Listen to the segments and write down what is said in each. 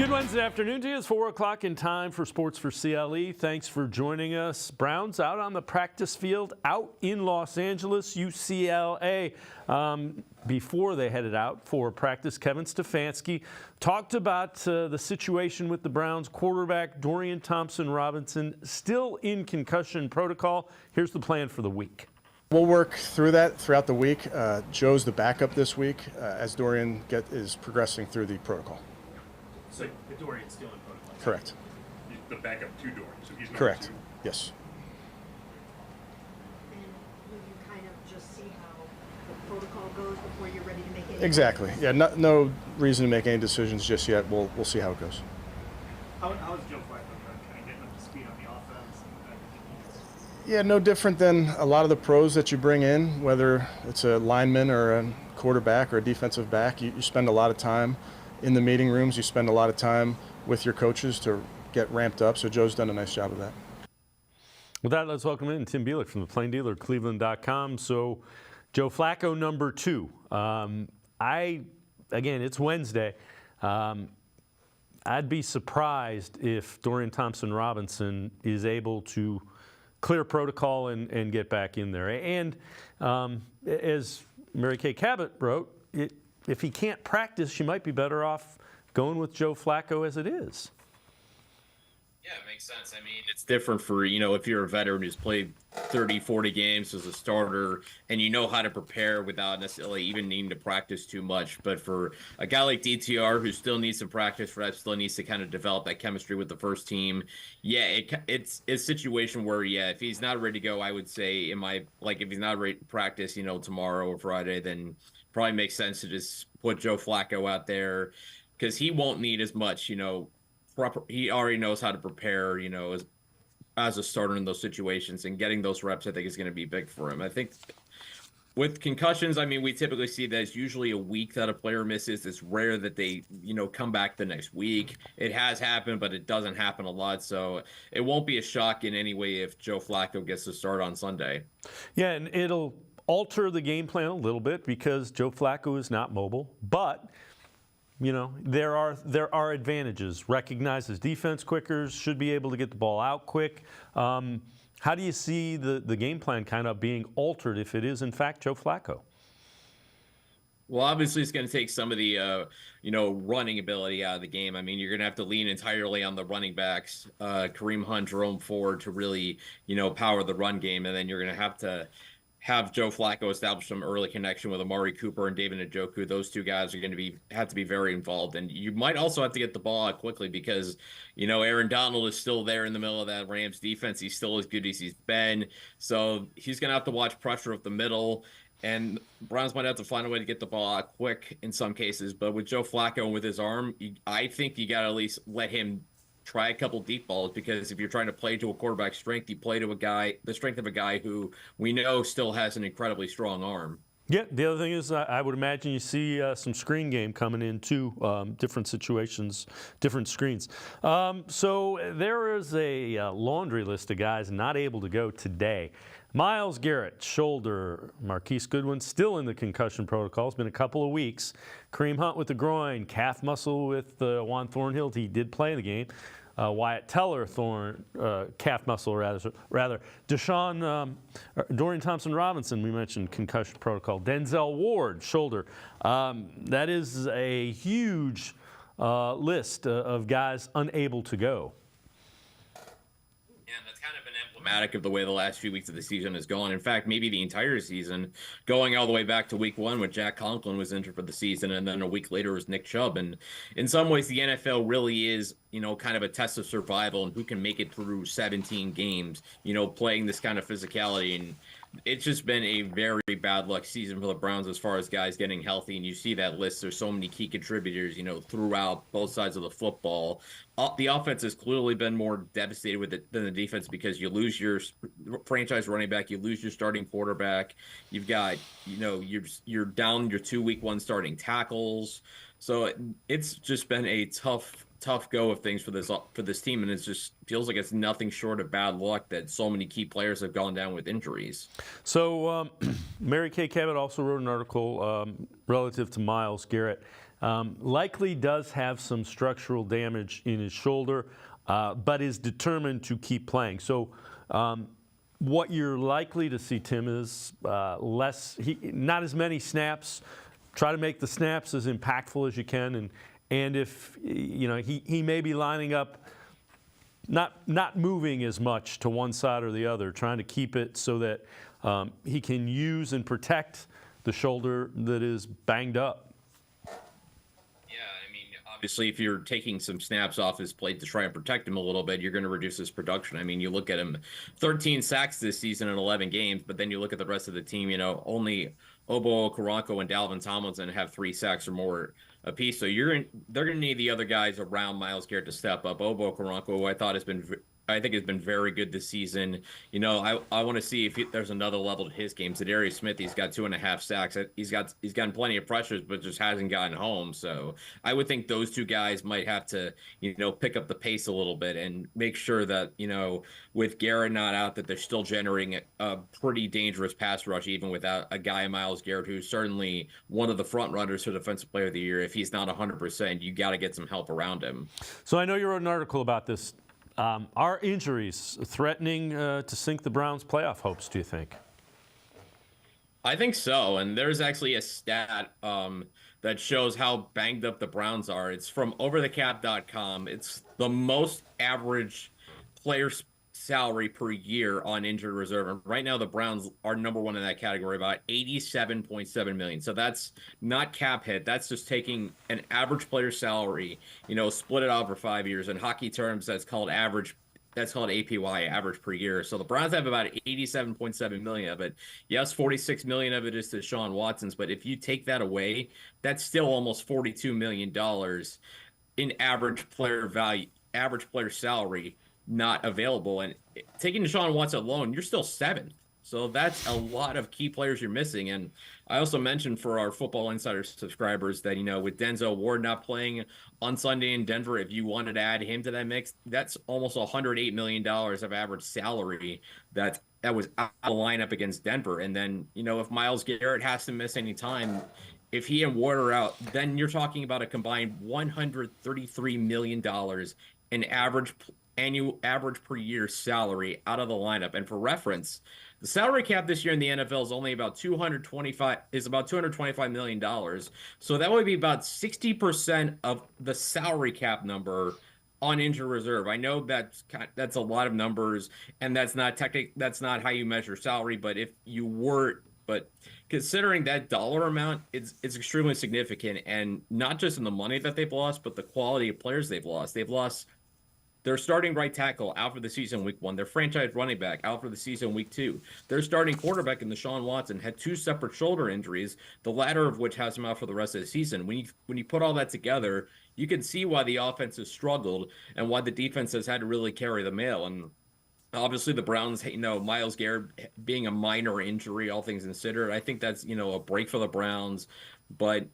Good Wednesday afternoon to you. It's 4 o'clock in time for Sports4CLE. Thanks for joining us. Browns out on the practice field out in Los Angeles, UCLA. Before they headed out for practice, Kevin Stefanski talked about the situation with the Browns quarterback Dorian Thompson-Robinson still in concussion protocol. Here's the plan for the week. We'll work through that throughout the week. Joe's the backup this week as Dorian is progressing through the protocol. So Dorian's still in protocol? Correct. The backup to Dorian, so he's not Correct. two. Yes. And will you kind of just see how the protocol goes before you're ready to make any Exactly. decisions? Yeah. No reason to make any decisions just yet. We'll see how it goes. How is Joe Flacco kind of getting up to speed on the offense and everything? Yeah. No different than a lot of the pros that you bring in, whether it's a lineman or a quarterback or a defensive back. You spend a lot of time in the meeting rooms. You spend a lot of time with your coaches to get ramped up. So Joe's done a nice job of that. With that, let's welcome in Tim Bielik from the Plain Dealer, cleveland.com. So Joe Flacco, number 2. Again, it's Wednesday. I'd be surprised if Dorian Thompson-Robinson is able to clear protocol and get back in there. And as Mary Kay Cabot wrote, if he can't practice, she might be better off going with Joe Flacco as it is. Yeah, it makes sense. I mean, it's different for, if you're a veteran who's played 30, 40 games as a starter and you know how to prepare without necessarily even needing to practice too much. But for a guy like DTR who still needs some practice for that, still needs to kind of develop that chemistry with the first team. Yeah, it's a situation where, if he's not ready to go, I would say if he's not ready to practice, tomorrow or Friday, then probably makes sense to just put Joe Flacco out there because he won't need as much, he already knows how to prepare, as a starter in those situations, and getting those reps, I think, is going to be big for him. I think with concussions, I mean, we typically see that it's usually a week that a player misses. It's rare that they, come back the next week. It has happened, but it doesn't happen a lot. So it won't be a shock in any way if Joe Flacco gets to start on Sunday. Yeah, and it'll alter the game plan a little bit because Joe Flacco is not mobile, but there are advantages. Recognizes defense quicker, should be able to get the ball out quick. How do you see the game plan kind of being altered if it is in fact Joe Flacco? Well, obviously, it's going to take some of the, running ability out of the game. I mean, you're going to have to lean entirely on the running backs, Kareem Hunt, Jerome Ford, to really, power the run game. And then you're going to have Joe Flacco establish some early connection with Amari Cooper and David Njoku. Those two guys are going to have to be very involved. And you might also have to get the ball out quickly because, Aaron Donald is still there in the middle of that Rams defense. He's still as good as he's been. So he's going to have to watch pressure up the middle. And Browns might have to find a way to get the ball out quick in some cases. But with Joe Flacco and with his arm, I think you got to at least let him try a couple deep balls, because if you're trying to play to a quarterback's strength, you play to the strength of a guy who we know still has an incredibly strong arm. Yeah, the other thing is I would imagine you see some screen game coming in too, different situations, different screens. So there is a laundry list of guys not able to go today. Myles Garrett, shoulder. Marquise Goodwin still in the concussion protocol. It's been a couple of weeks. Kareem Hunt with the groin. Calf muscle with Juan Thornhill. He did play the game. Wyatt Teller, calf muscle rather. Dorian Thompson-Robinson, we mentioned concussion protocol. Denzel Ward, shoulder. That is a huge list of guys unable to go. Yeah, that's kind of been emblematic of the way the last few weeks of the season has gone. In fact, maybe the entire season, going all the way back to week 1 when Jack Conklin was injured for the season, and then a week later was Nick Chubb. And in some ways, the NFL really is, kind of a test of survival and who can make it through 17 games, playing this kind of physicality. And it's just been a very bad luck season for the Browns as far as guys getting healthy. And you see that list. There's so many key contributors, throughout both sides of the football. The offense has clearly been more devastated with it than the defense, because you lose your franchise running back, you lose your starting quarterback. You've got, you're down your 2 week 1 starting tackles. So it's just been a tough go of things for this team, and it just feels like it's nothing short of bad luck that so many key players have gone down with injuries. So Mary Kay Cabot also wrote an article relative to Myles Garrett. Likely does have some structural damage in his shoulder, but is determined to keep playing. So what you're likely to see, Tim, is not as many snaps. Try to make the snaps as impactful as you can, and if he may be lining up, not moving as much to one side or the other, trying to keep it so that he can use and protect the shoulder that is banged up. Obviously, if you're taking some snaps off his plate to try and protect him a little bit, you're going to reduce his production. I mean, you look at him, 13 sacks this season in 11 games, but then you look at the rest of the team, only Obo Okoronkwo and Dalvin Tomlinson have 3 sacks or more apiece. So they're going to need the other guys around Myles Garrett to step up. Obo Okoronkwo, I think has been very good this season. I want to see if there's another level to his game. Zadarius Smith, he's got 2.5 sacks. He's gotten plenty of pressures, but just hasn't gotten home. So I would think those two guys might have to, pick up the pace a little bit and make sure that, with Garrett not out, that they're still generating a pretty dangerous pass rush, even without a guy, Myles Garrett, who's certainly one of the front runners for Defensive Player of the Year. If he's not 100%, you got to get some help around him. So I know you wrote an article about this. Are injuries threatening to sink the Browns' playoff hopes, do you think? I think so. And there's actually a stat that shows how banged up the Browns are. It's from overthecap.com. It's the most average player's salary per year on injured reserve. And right now, the Browns are number one in that category, about $87.7 million. So that's not cap hit. That's just taking an average player's salary, split it out for 5 years. In hockey terms, that's called average. That's called APY, average per year. So the Browns have about $87.7 million of it. Yes, $46 million of it is to Deshaun Watson's, but if you take that away, that's still almost $42 million in average player value, average player salary not available. And taking Deshaun Watson alone, you're still 7th. So that's a lot of key players you're missing. And I also mentioned for our Football Insider subscribers that, with Denzel Ward not playing on Sunday in Denver, if you wanted to add him to that mix, that's almost $108 million of average salary that was out of the lineup against Denver. And then, if Myles Garrett has to miss any time, if he and Ward are out, then you're talking about a combined $133 million in annual average per year salary out of the lineup. And for reference, the salary cap this year in the NFL is only about $225 million. So that would be about 60% of the salary cap number on injured reserve. I know that's a lot of numbers, and that's not how you measure salary. But considering that dollar amount, it's extremely significant, and not just in the money that they've lost, but the quality of players they've lost. They've lost their starting right tackle out for the season week 1. Their franchise running back out for the season week 2. Their starting quarterback in Deshaun Watson had 2 separate shoulder injuries, the latter of which has him out for the rest of the season. When you put all that together, you can see why the offense has struggled and why the defense has had to really carry the mail. And obviously the Browns, Myles Garrett being a minor injury, all things considered, I think that's, a break for the Browns. But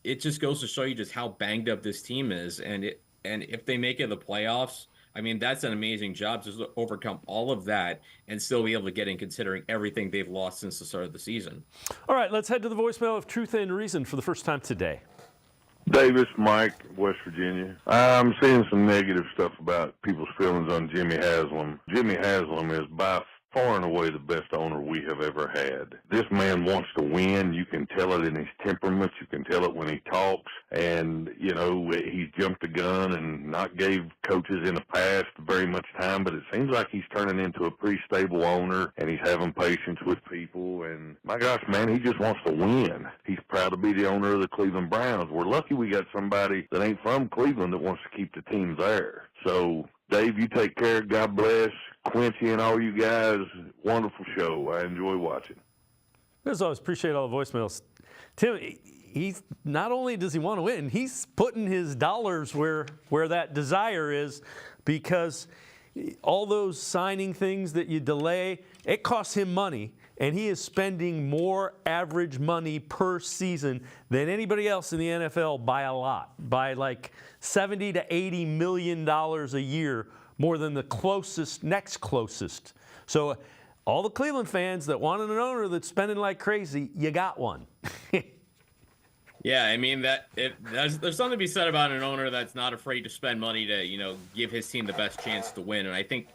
it just goes to show you just how banged up this team is. And if they make it the playoffs, I mean, that's an amazing job to overcome all of that and still be able to get in, considering everything they've lost since the start of the season. All right, let's head to the voicemail of Truth and Reason for the first time today. Davis, Mike, West Virginia. I'm seeing some negative stuff about people's feelings on Jimmy Haslam. Jimmy Haslam is by far and away the best owner we have ever had. This man wants to win. You can tell it in his temperament. You can tell it when he talks. And, he's jumped the gun and not gave coaches in the past very much time, but it seems like he's turning into a pretty stable owner, and he's having patience with people. And my gosh, man, he just wants to win. He's proud to be the owner of the Cleveland Browns. We're lucky we got somebody that ain't from Cleveland that wants to keep the team there. So, Dave, you take care. God bless. Quincy and all you guys, wonderful show. I enjoy watching. As always, appreciate all the voicemails. Tim, he's not only does he want to win, he's putting his dollars where that desire is, because all those signing things that you delay, it costs him money, and he is spending more average money per season than anybody else in the NFL by a lot, by like $70 to $80 million a year, more than the next closest. So all the Cleveland fans that wanted an owner that's spending like crazy, you got one. Yeah, I mean there's something to be said about an owner that's not afraid to spend money to give his team the best chance to win. And I think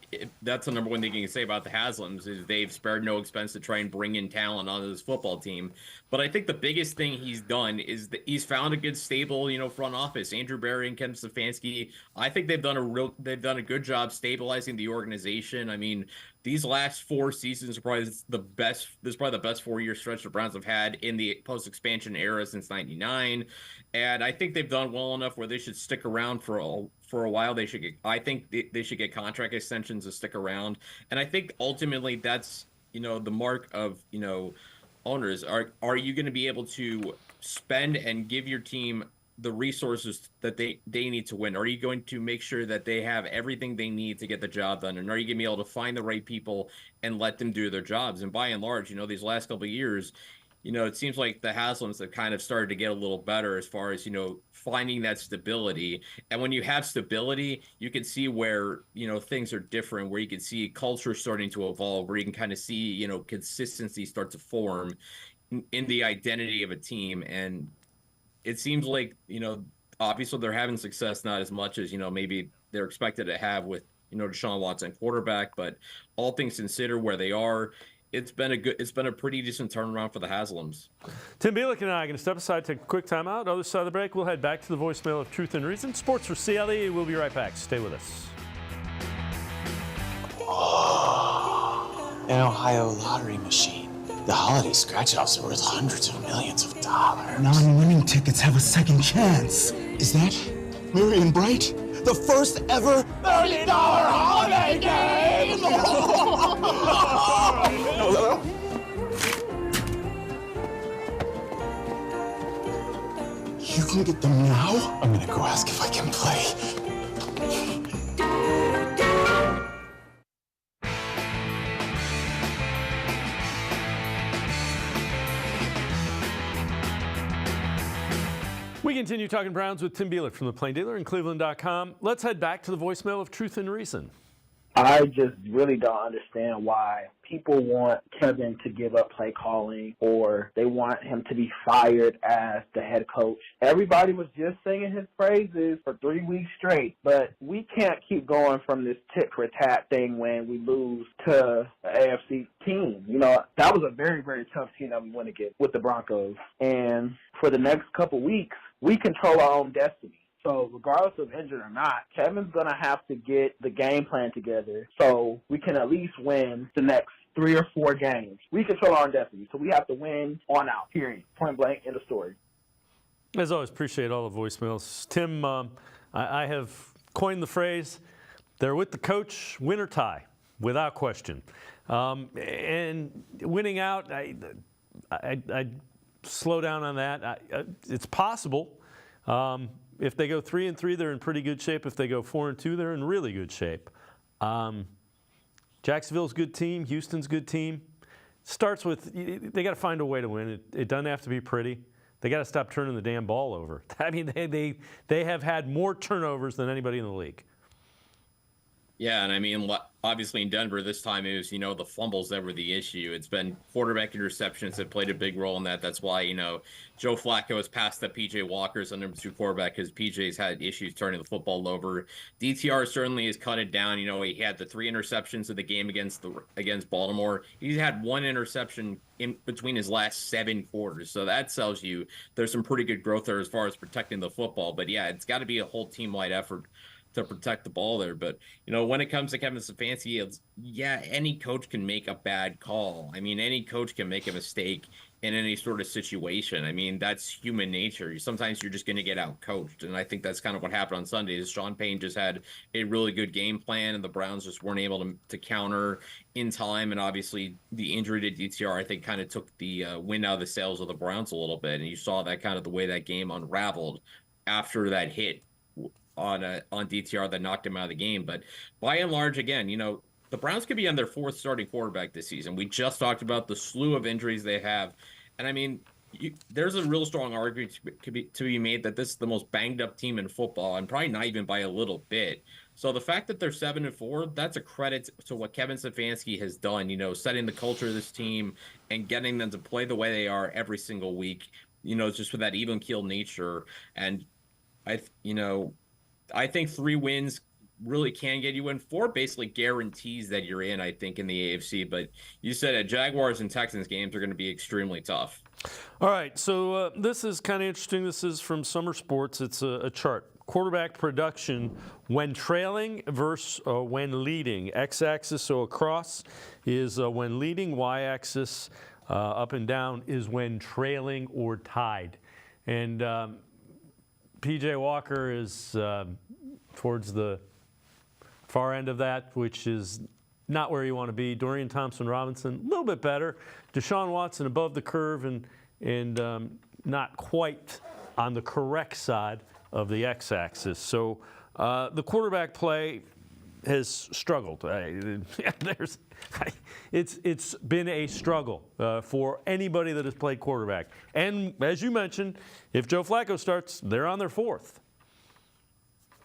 that's the number one thing you can say about the Haslams is they've spared no expense to try and bring in talent onto this football team. But I think the biggest thing he's done is that he's found a good stable front office. Andrew Berry and Kevin Stefanski. I think they've done a good job stabilizing the organization. I mean, these last 4 seasons are probably the best. This is probably the best 4-year stretch the Browns have had in the post-expansion era since '99, and I think they've done well enough where they should stick around for a while. I think they should get contract extensions to stick around, and I think ultimately that's the mark of owners. Are you going to be able to spend and give your team the resources that they need to win? Are you going to make sure that they have everything they need to get the job done? And are you going to be able to find the right people and let them do their jobs? And by and large, these last couple of years, it seems like the Haslams have kind of started to get a little better as far as, finding that stability. And when you have stability, you can see where, things are different, where you can see culture starting to evolve, where you can kind of see, consistency start to form in the identity of a team. And it seems like, obviously they're having success, not as much as, maybe they're expected to have with, Deshaun Watson quarterback, but all things considered where they are, it's been a pretty decent turnaround for the Haslams. Tim Bielik and I are going to step aside, take a quick timeout. Other side of the break, we'll head back to the voicemail of Truth and Reason. Sports for CLE. We'll be right back. Stay with us. An Ohio lottery machine. The holiday scratch-offs are worth hundreds of millions of dollars. Non-winning tickets have a second chance. Is that Marion Bright? The first ever $1 million holiday game! Hello? You can get them now? I'm gonna go ask if I can play. We continue talking Browns with Tim Bielik from the Plain Dealer and cleveland.com. Let's head back to the voicemail of Truth and Reason. I just really don't understand why people want Kevin to give up play calling or they want him to be fired as the head coach. Everybody was just singing his praises for 3 weeks straight, but we can't keep going from this tit-for-tat thing when we lose to an AFC team. That was a very, very tough team that we went against with the Broncos. And for the next couple weeks, we control our own destiny. So regardless of injured or not, Kevin's going to have to get the game plan together so we can at least win the next 3 or 4 games. We control our own destiny, so we have to win on out, period. Point blank, end of story. As always, appreciate all the voicemails. Tim, I have coined the phrase, they're with the coach, win or tie, without question. And winning out, I slow down on that. It's possible. If they go 3-3, they're in pretty good shape. If they go 4-2, they're in really good shape. Jacksonville's a good team. Houston's a good team. Starts with they got to find a way to win. It doesn't have to be pretty. They got to stop turning the damn ball over. I mean, they have had more turnovers than anybody in the league. Yeah, and I mean, obviously in Denver this time it was, the fumbles that were the issue. It's been quarterback interceptions that played a big role in that. That's why, Joe Flacco has passed the P.J. Walker as the number 2 quarterback because P.J.'s had issues turning the football over. DTR certainly has cut it down. He had the 3 interceptions of the game against Baltimore. He's had 1 interception in between his last 7 quarters. So that tells you there's some pretty good growth there as far as protecting the football. But yeah, it's got to be a whole team-wide effort to protect the ball there. But, when it comes to Kevin Stefanski, any coach can make a bad call. I mean, any coach can make a mistake in any sort of situation. I mean, that's human nature. Sometimes you're just going to get out-coached, and I think that's kind of what happened on Sunday is Sean Payne just had a really good game plan, and the Browns just weren't able to counter in time, and obviously the injury to DTR, I think, kind of took the wind out of the sails of the Browns a little bit, and you saw that kind of the way that game unraveled after that hit on DTR that knocked him out of the game. But by and large, again, the Browns could be on their 4th starting quarterback this season. We just talked about the slew of injuries they have. And I mean, there's a real strong argument to be made that this is the most banged up team in football, and probably not even by a little bit. So the fact that they're 7-4, that's a credit to what Kevin Stefanski has done, setting the culture of this team and getting them to play the way they are every single week. just with that even keel nature. And I think 3 wins really can get you in. 4 basically guarantees that you're in, I think, in the AFC. But you said it, Jaguars and Texans games are going to be extremely tough. All right, so this is kind of interesting. This is from Summer Sports. It's a chart. Quarterback production when trailing versus when leading. X-axis, so across, is when leading. Y-axis, up and down, is when trailing or tied. And P.J. Walker is towards the far end of that, which is not where you want to be. Dorian Thompson-Robinson, a little bit better. Deshaun Watson above the curve and not quite on the correct side of the X-axis. So the quarterback play has struggled. It's been a struggle for anybody that has played quarterback. And as you mentioned, if Joe Flacco starts, they're on their 4th.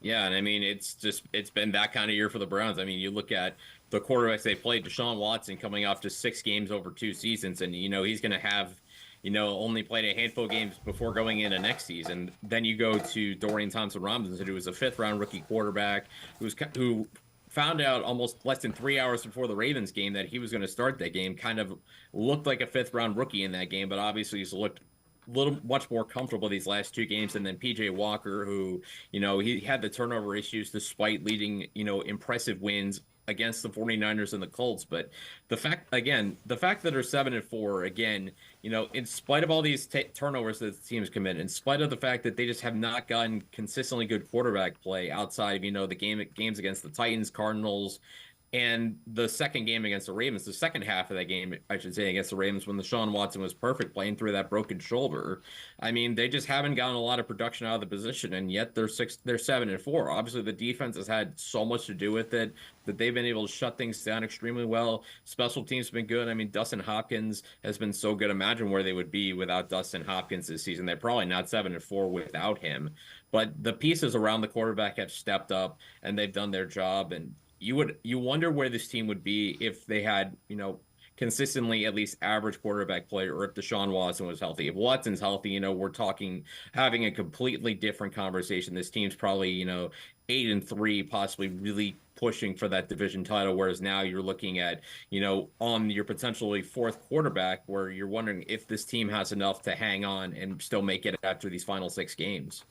Yeah, and I mean, it's been that kind of year for the Browns. I mean, you look at the quarterbacks they played, Deshaun Watson coming off just 6 games over 2 seasons, and, he's going to have, only played a handful of games before going into next season. Then you go to Dorian Thompson-Robinson, who was a 5th-round rookie quarterback, who found out almost less than 3 hours before the Ravens game that he was going to start that game, kind of looked like a 5th-round rookie in that game, but obviously he's looked much more comfortable these last 2 games. And then PJ Walker, who, he had the turnover issues despite leading, impressive wins against the 49ers and the Colts. But the fact that they're 7-4, again, in spite of all these turnovers that the teams commit, in spite of the fact that they just have not gotten consistently good quarterback play outside of, the games against the Titans, Cardinals, and the second game against the Ravens, the second half of that game, I should say, against the Ravens, when Deshaun Watson was perfect playing through that broken shoulder. I mean, they just haven't gotten a lot of production out of the position, and yet they're 7-4. Obviously, the defense has had so much to do with it, that they've been able to shut things down extremely well. Special teams have been good. I mean, Dustin Hopkins has been so good. Imagine where they would be without Dustin Hopkins this season. They're probably not 7-4 without him. But the pieces around the quarterback have stepped up, and they've done their job. And you wonder where this team would be if they had, consistently at least average quarterback play, or if Deshaun Watson was healthy. If Watson's healthy, we're having a completely different conversation. This team's probably, 8-3, possibly really pushing for that division title, whereas now you're looking at, on your potentially 4th quarterback, where you're wondering if this team has enough to hang on and still make it after these final 6 games.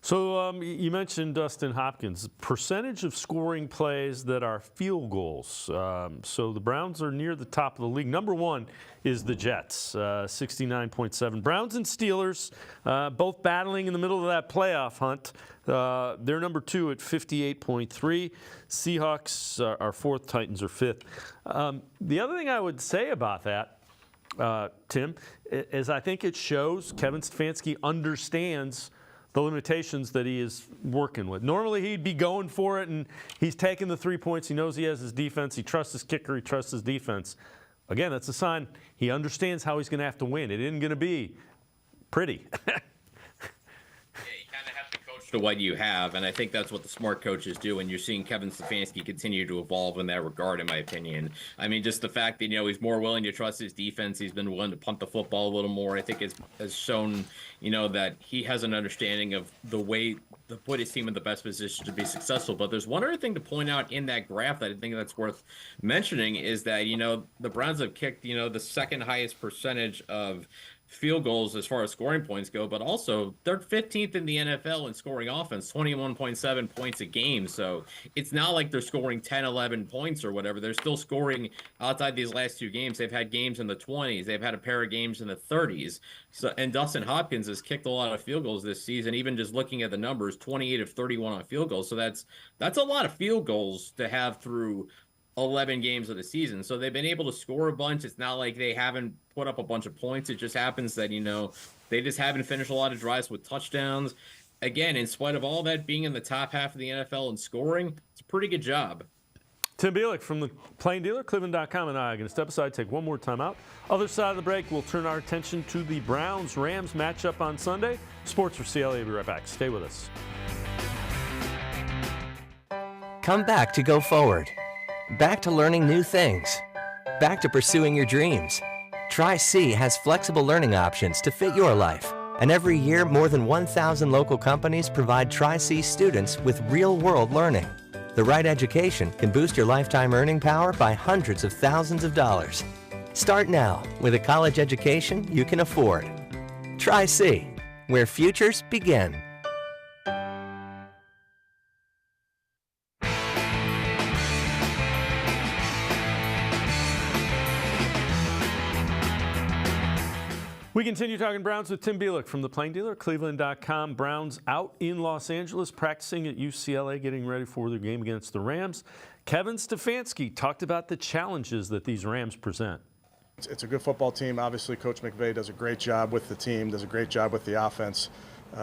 So you mentioned Dustin Hopkins. Percentage of scoring plays that are field goals. So the Browns are near the top of the league. Number 1 is the Jets, 69.7. Browns and Steelers, both battling in the middle of that playoff hunt. They're number 2 at 58.3. Seahawks are 4th. Titans are 5th. The other thing I would say about that, Tim, is I think it shows Kevin Stefanski understands the limitations that he is working with. Normally he'd be going for it, and he's taking the 3 points. He knows he has his defense. He trusts his kicker. He trusts his defense. Again, that's a sign he understands how he's going to have to win. It isn't going to be pretty. To what you have, and I think that's what the smart coaches do, and you're seeing Kevin Stefanski continue to evolve in that regard, in my opinion. I mean, just the fact that, he's more willing to trust his defense, he's been willing to punt the football a little more, I think has shown, that he has an understanding of the way to put his team in the best position to be successful. But there's one other thing to point out in that graph that I think that's worth mentioning, is that, the Browns have kicked, the second highest percentage of field goals as far as scoring points go, but also they're 15th in the NFL in scoring offense, 21.7 points a game. So it's not like they're scoring 10, 11 points or whatever. They're still scoring outside these last 2 games. They've had games in the 20s. They've had a pair of games in the 30s. So, and Dustin Hopkins has kicked a lot of field goals this season, even just looking at the numbers, 28 of 31 on field goals. So that's a lot of field goals to have through 11 games of the season. So they've been able to score a bunch. It's not like they haven't put up a bunch of points. It just happens that, they just haven't finished a lot of drives with touchdowns. Again, in spite of all that being in the top half of the NFL in scoring, it's a pretty good job. Tim Bielik from the Plain Dealer, cleveland.com, and I are going to step aside, take one more time out. Other side of the break, we'll turn our attention to the Browns-Rams matchup on Sunday. Sports4CLE will be right back. Stay with us. Come back to Go Forward. Back to learning new things. Back to pursuing your dreams. Tri-C has flexible learning options to fit your life And every year, more than 1,000 local companies provide Tri-C students with real-world learning. The right education can boost your lifetime earning power by hundreds of thousands of dollars. Start now with a college education you can afford. Tri-C, where futures begin. We continue talking Browns with Tim Bielik from the Plain Dealer, cleveland.com. Browns out in Los Angeles, practicing at UCLA, getting ready for their game against the Rams. Kevin Stefanski talked about the challenges that these Rams present. It's a good football team. Obviously, Coach McVay does a great job with the team, does a great job with the offense.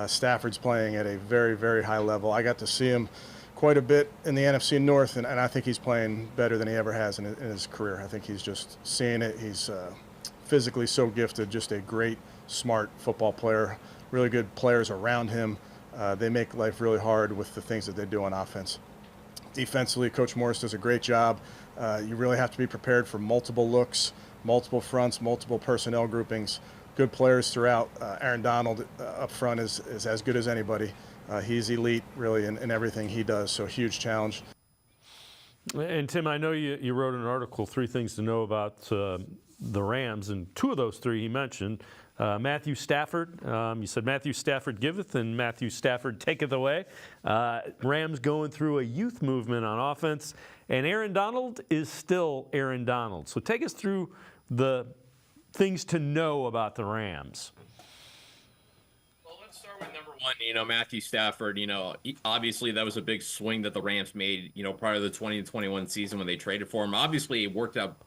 Stafford's playing at a very, very high level. I got to see him quite a bit in the NFC North, and I think he's playing better than he ever has in his career. I think he's just seeing it. He's physically so gifted, just a great, smart football player, really good players around him. They make life really hard with the things that they do on offense. Defensively, Coach Morris does a great job. You really have to be prepared for multiple looks, multiple fronts, multiple personnel groupings. Good players throughout. Aaron Donald up front is as good as anybody. He's elite, really, in everything he does, so huge challenge. And Tim, I know you wrote an article, 3 Things to Know About the Rams, and 2 of those 3 he mentioned. Matthew Stafford, you said Matthew Stafford giveth and Matthew Stafford taketh away. Rams going through a youth movement on offense, and Aaron Donald is still Aaron Donald. So take us through the things to know about the Rams. With number one, Matthew Stafford, obviously that was a big swing that the Rams made, prior to the 2021 season when they traded for him. Obviously, it worked out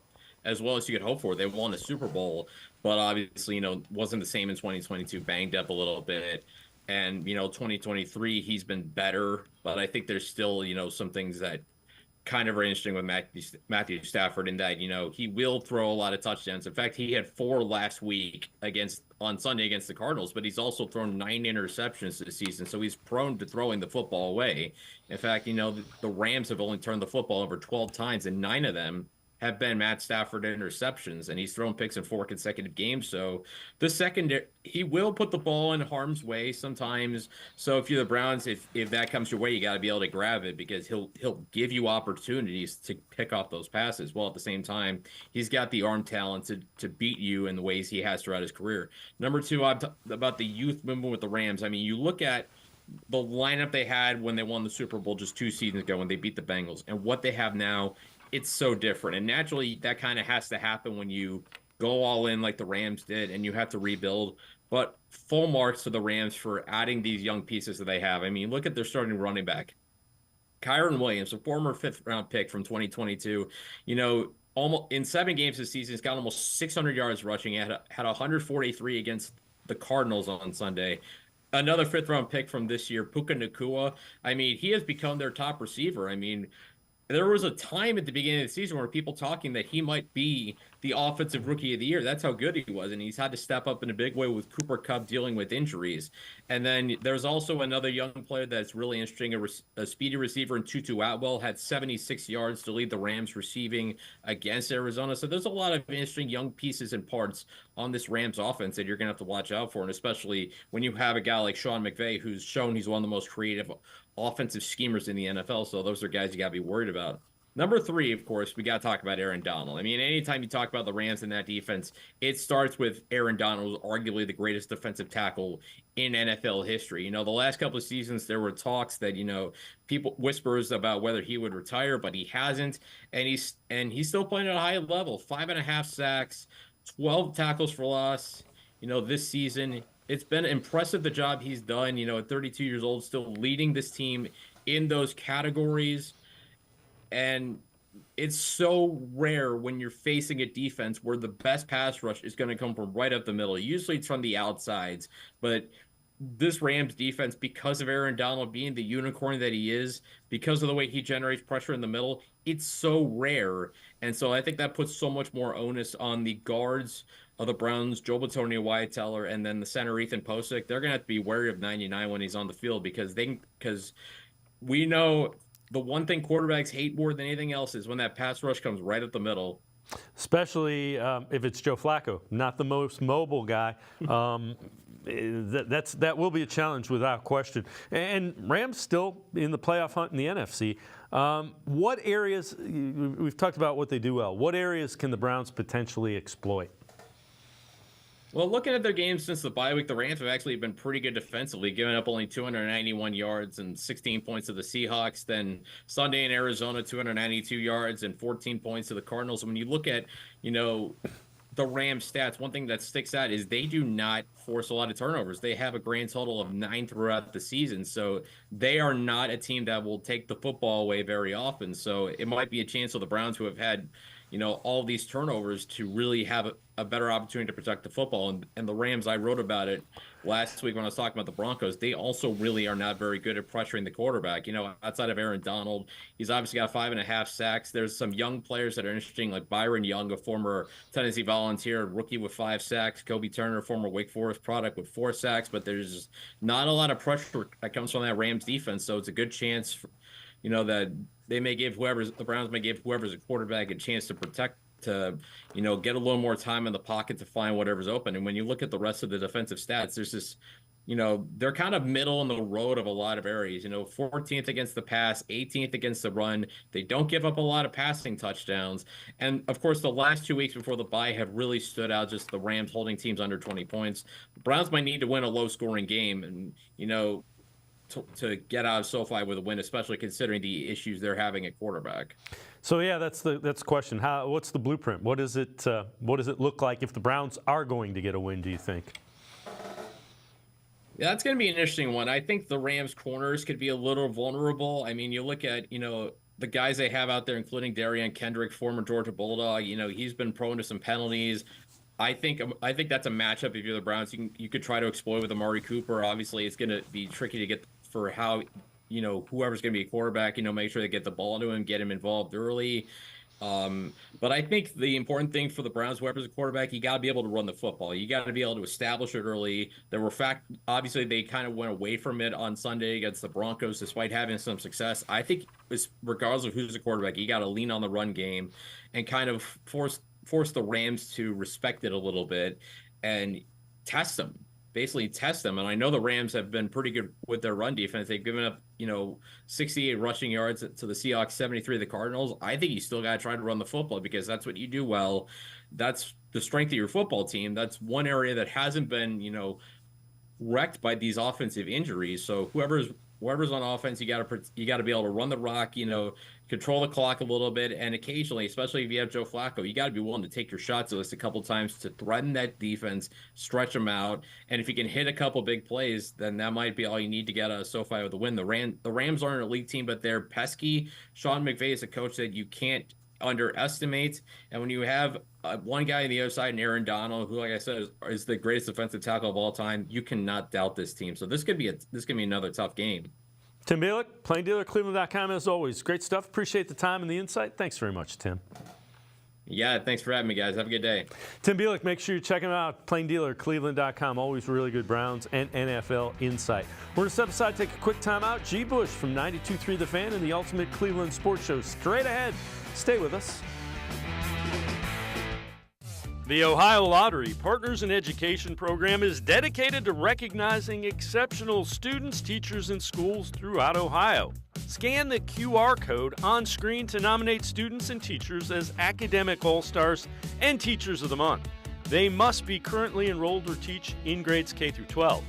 as well as you could hope for. They won the Super Bowl, but obviously, wasn't the same in 2022, banged up a little bit. And, 2023, he's been better, but I think there's still, some things that kind of are interesting with Matthew Stafford in that, he will throw a lot of touchdowns. In fact, he had 4 last week on Sunday against the Cardinals, but he's also thrown 9 interceptions this season, so he's prone to throwing the football away. In fact, the Rams have only turned the football over 12 times, and 9 of them have been Matt Stafford interceptions, and he's thrown picks in 4 consecutive games. So the secondary, he will put the ball in harm's way sometimes. So if you're the Browns, if that comes your way, you got to be able to grab it, because he'll give you opportunities to pick off those passes. While at the same time, he's got the arm talent to beat you in the ways he has throughout his career. Number 2, about the youth movement with the Rams. I mean, you look at the lineup they had when they won the Super Bowl just 2 seasons ago when they beat the Bengals, and what they have now. It's so different. And naturally, that kind of has to happen when you go all in like the Rams did and you have to rebuild. But full marks to the Rams for adding these young pieces that they have. I mean, look at their starting running back. Kyron Williams, a former 5th-round pick from 2022, almost in 7 games this season, he's got almost 600 yards rushing. He had 143 against the Cardinals on Sunday. Another 5th-round pick from this year, Puka Nacua. I mean, he has become their top receiver. I mean, there was a time at the beginning of the season where people talking that he might be the offensive rookie of the year. That's how good he was, and he's had to step up in a big way with Cooper Kupp dealing with injuries. And then there's also another young player that's really interesting, a speedy receiver in Tutu Atwell, had 76 yards to lead the Rams receiving against Arizona. So there's a lot of interesting young pieces and parts on this Rams offense that you're going to have to watch out for, and especially when you have a guy like Sean McVay, who's shown he's one of the most creative offensive schemers in the NFL. So those are guys you got to be worried about. Number 3, of course, we got to talk about Aaron Donald. I mean, anytime you talk about the Rams and that defense, it starts with Aaron Donald, arguably the greatest defensive tackle in NFL history. The last couple of seasons, there were talks that, people whispers about whether he would retire, but he hasn't. And he's still playing at a high level, 5.5 sacks, 12 tackles for loss, this season. It's been impressive the job he's done, at 32 years old, still leading this team in those categories. And it's so rare when you're facing a defense where the best pass rush is going to come from right up the middle. Usually it's from the outsides, but this Rams defense, because of Aaron Donald being the unicorn that he is, because of the way he generates pressure in the middle, it's so rare. And so I think that puts so much more onus on the guards of the Browns, Joe Bitonio, Wyatt Teller, and then the center Ethan Posick. They're going to have to be wary of 99 when he's on the field, because we know the one thing quarterbacks hate more than anything else is when that pass rush comes right up the middle. Especially if it's Joe Flacco, not the most mobile guy. that will be a challenge without question. And Rams still in the playoff hunt in the NFC. What areas, we've talked about what they do well, what areas can the Browns potentially exploit? Well, looking at their games since the bye week, the Rams have actually been pretty good defensively, giving up only 291 yards and 16 points to the Seahawks. Then Sunday in Arizona, 292 yards and 14 points to the Cardinals. When you look at, the Rams stats, one thing that sticks out is they do not force a lot of turnovers. They have a grand total of 9 throughout the season. So they are not a team that will take the football away very often. So it might be a chance for the Browns, who have had, all these turnovers, to really have a better opportunity to protect the football. And the Rams, I wrote about it last week when I was talking about the Broncos. They also really are not very good at pressuring the quarterback. Outside of Aaron Donald, he's obviously got 5.5 sacks. There's some young players that are interesting, like Byron Young, a former Tennessee Volunteer rookie with 5 sacks. Kobe Turner, former Wake Forest product, with 4 sacks. But there's just not a lot of pressure that comes from that Rams defense. So it's a good chance that they may give the Browns may give whoever's a quarterback a chance to protect, to, get a little more time in the pocket to find whatever's open. And when you look at the rest of the defensive stats, there's this, they're kind of middle in the road of a lot of areas, 14th against the pass, 18th against the run. They don't give up a lot of passing touchdowns. And of course, the last 2 weeks before the bye have really stood out, just the Rams holding teams under 20 points. The Browns might need to win a low scoring game and, to get out of SoFi with a win, especially considering the issues they're having at quarterback. So yeah, that's the question. What's the blueprint? What does it look like if the Browns are going to get a win, do you think? Yeah, that's going to be an interesting one. I think the Rams corners could be a little vulnerable. I mean, you look at, the guys they have out there, including Darian Kendrick, former Georgia Bulldog, he's been prone to some penalties. I think that's a matchup. If you're the Browns, you could try to exploit with Amari Cooper. Obviously, it's going to be tricky to get for how, whoever's going to be a quarterback, make sure they get the ball to him, get him involved early. But I think the important thing for the Browns, whoever's a quarterback, you got to be able to run the football. You got to be able to establish it early. Obviously, they kind of went away from it on Sunday against the Broncos, despite having some success. I think regardless of who's the quarterback, you got to lean on the run game and kind of force the Rams to respect it a little bit and test them. Basically test them. And I know the Rams have been pretty good with their run defense. They've given up, 68 rushing yards to the Seahawks, 73 to the Cardinals. I think you still got to try to run the football because that's what you do well. That's the strength of your football team. That's one area that hasn't been, wrecked by these offensive injuries. So whoever's on offense, you got to be able to run the rock, control the clock a little bit, and occasionally, especially if you have Joe Flacco, you got to be willing to take your shots at least a couple times to threaten that defense, stretch them out, and if you can hit a couple big plays, then that might be all you need to get out of SoFi with a win. The Rams aren't an elite team, but they're pesky. Sean McVay is a coach that you can't underestimate, and when you have one guy on the other side, and Aaron Donald, who, like I said, is the greatest defensive tackle of all time, you cannot doubt this team. So this could be another tough game. Tim Bielik, Plain Dealer, cleveland.com, as always. Great stuff. Appreciate the time and the insight. Thanks very much, Tim. Yeah, thanks for having me, guys. Have a good day. Tim Bielik, make sure you check him out. Plain Dealer, cleveland.com. Always really good Browns and NFL insight. We're going to step aside, take a quick time out. G. Bush from 92.3 The Fan and the Ultimate Cleveland Sports Show. Straight ahead. Stay with us. The Ohio Lottery Partners in Education program is dedicated to recognizing exceptional students, teachers, and schools throughout Ohio. Scan the QR code on screen to nominate students and teachers as Academic All-Stars and Teachers of the Month. They must be currently enrolled or teach in grades K through 12.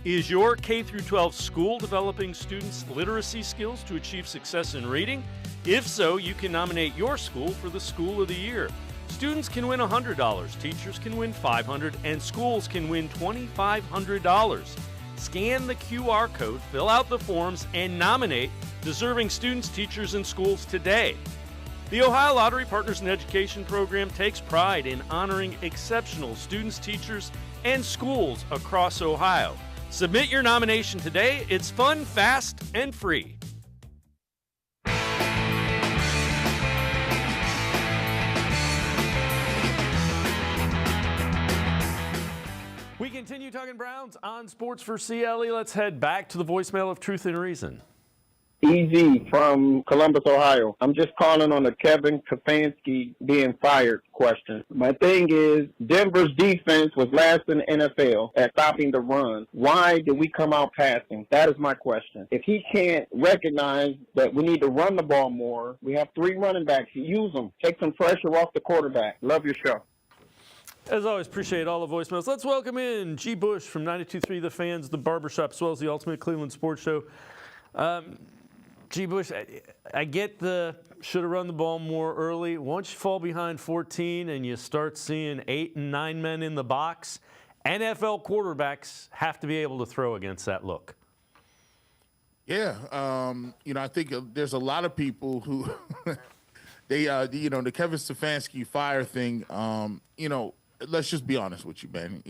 Is your K through 12 school developing students' literacy skills to achieve success in reading? If so, you can nominate your school for the School of the Year. Students can win $100, teachers can win $500, and schools can win $2,500. Scan the QR code, fill out the forms, and nominate deserving students, teachers, and schools today. The Ohio Lottery Partners in Education program takes pride in honoring exceptional students, teachers, and schools across Ohio. Submit your nomination today. It's fun, fast, and free. We continue talking Browns on Sports4CLE. Let's head back to the voicemail of Truth and Reason. Easy from Columbus, Ohio. I'm just calling on the Kevin Stefanski being fired question. My thing is, Denver's defense was last in the NFL at stopping the run. Why did we come out passing? That is my question. If he can't recognize that we need to run the ball more, we have 3 running backs. Use them. Take some pressure off the quarterback. Love your show. As always, appreciate all the voicemails. Let's welcome in G. Bush from 92.3 The Fans, The Barbershop, as well as the Ultimate Cleveland Sports Show. G. Bush, I get the should have run the ball more early. Once you fall behind 14 and you start seeing 8 and 9 men in the box, NFL quarterbacks have to be able to throw against that look. Yeah, I think there's a lot of people who they, the Kevin Stefanski fire thing. Let's just be honest with you, man.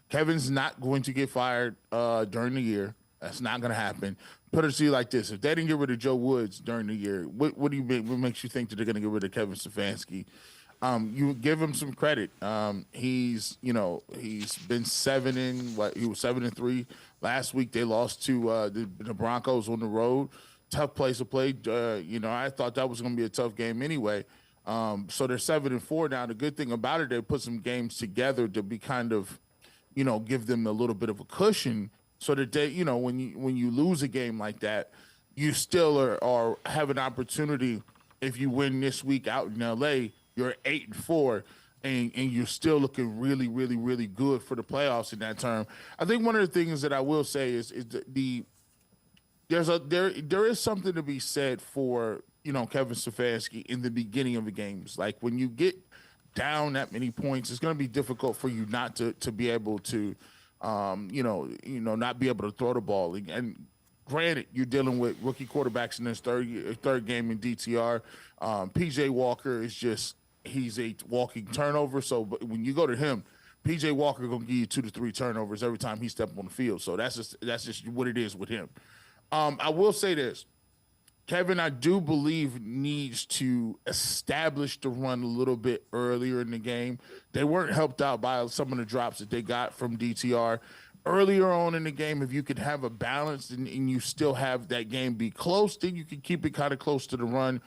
Kevin's not going to get fired during the year. That's not going to happen. Put it to you like this: if they didn't get rid of Joe Woods during the year, what makes you think that they're going to get rid of Kevin Stefanski? You give him some credit. He's been 7-3. Last week they lost to the Broncos on the road. Tough place to play. I thought that was going to be a tough game anyway. So they're 7-4 now. The good thing about it, they put some games together to be kind of, give them a little bit of a cushion, so that they, when you lose a game like that, you still are have an opportunity. If you win this week out in LA, you're 8-4, and you're still looking really, really, really good for the playoffs in that term. I think one of the things that I will say is there is something to be said for Kevin Stefanski in the beginning of the games. Like when you get down that many points, it's going to be difficult for you not to be able to, not be able to throw the ball. And granted, you're dealing with rookie quarterbacks in this third game in DTR. PJ Walker is he's a walking turnover. So but when you go to him, PJ Walker gonna give you 2 to 3 turnovers every time he steps on the field. So that's just what it is with him. I will say this. Kevin, I do believe, needs to establish the run a little bit earlier in the game. They weren't helped out by some of the drops that they got from DTR. Earlier on in the game, if you could have a balance and you still have that game be close, then you can keep it kind of close to the run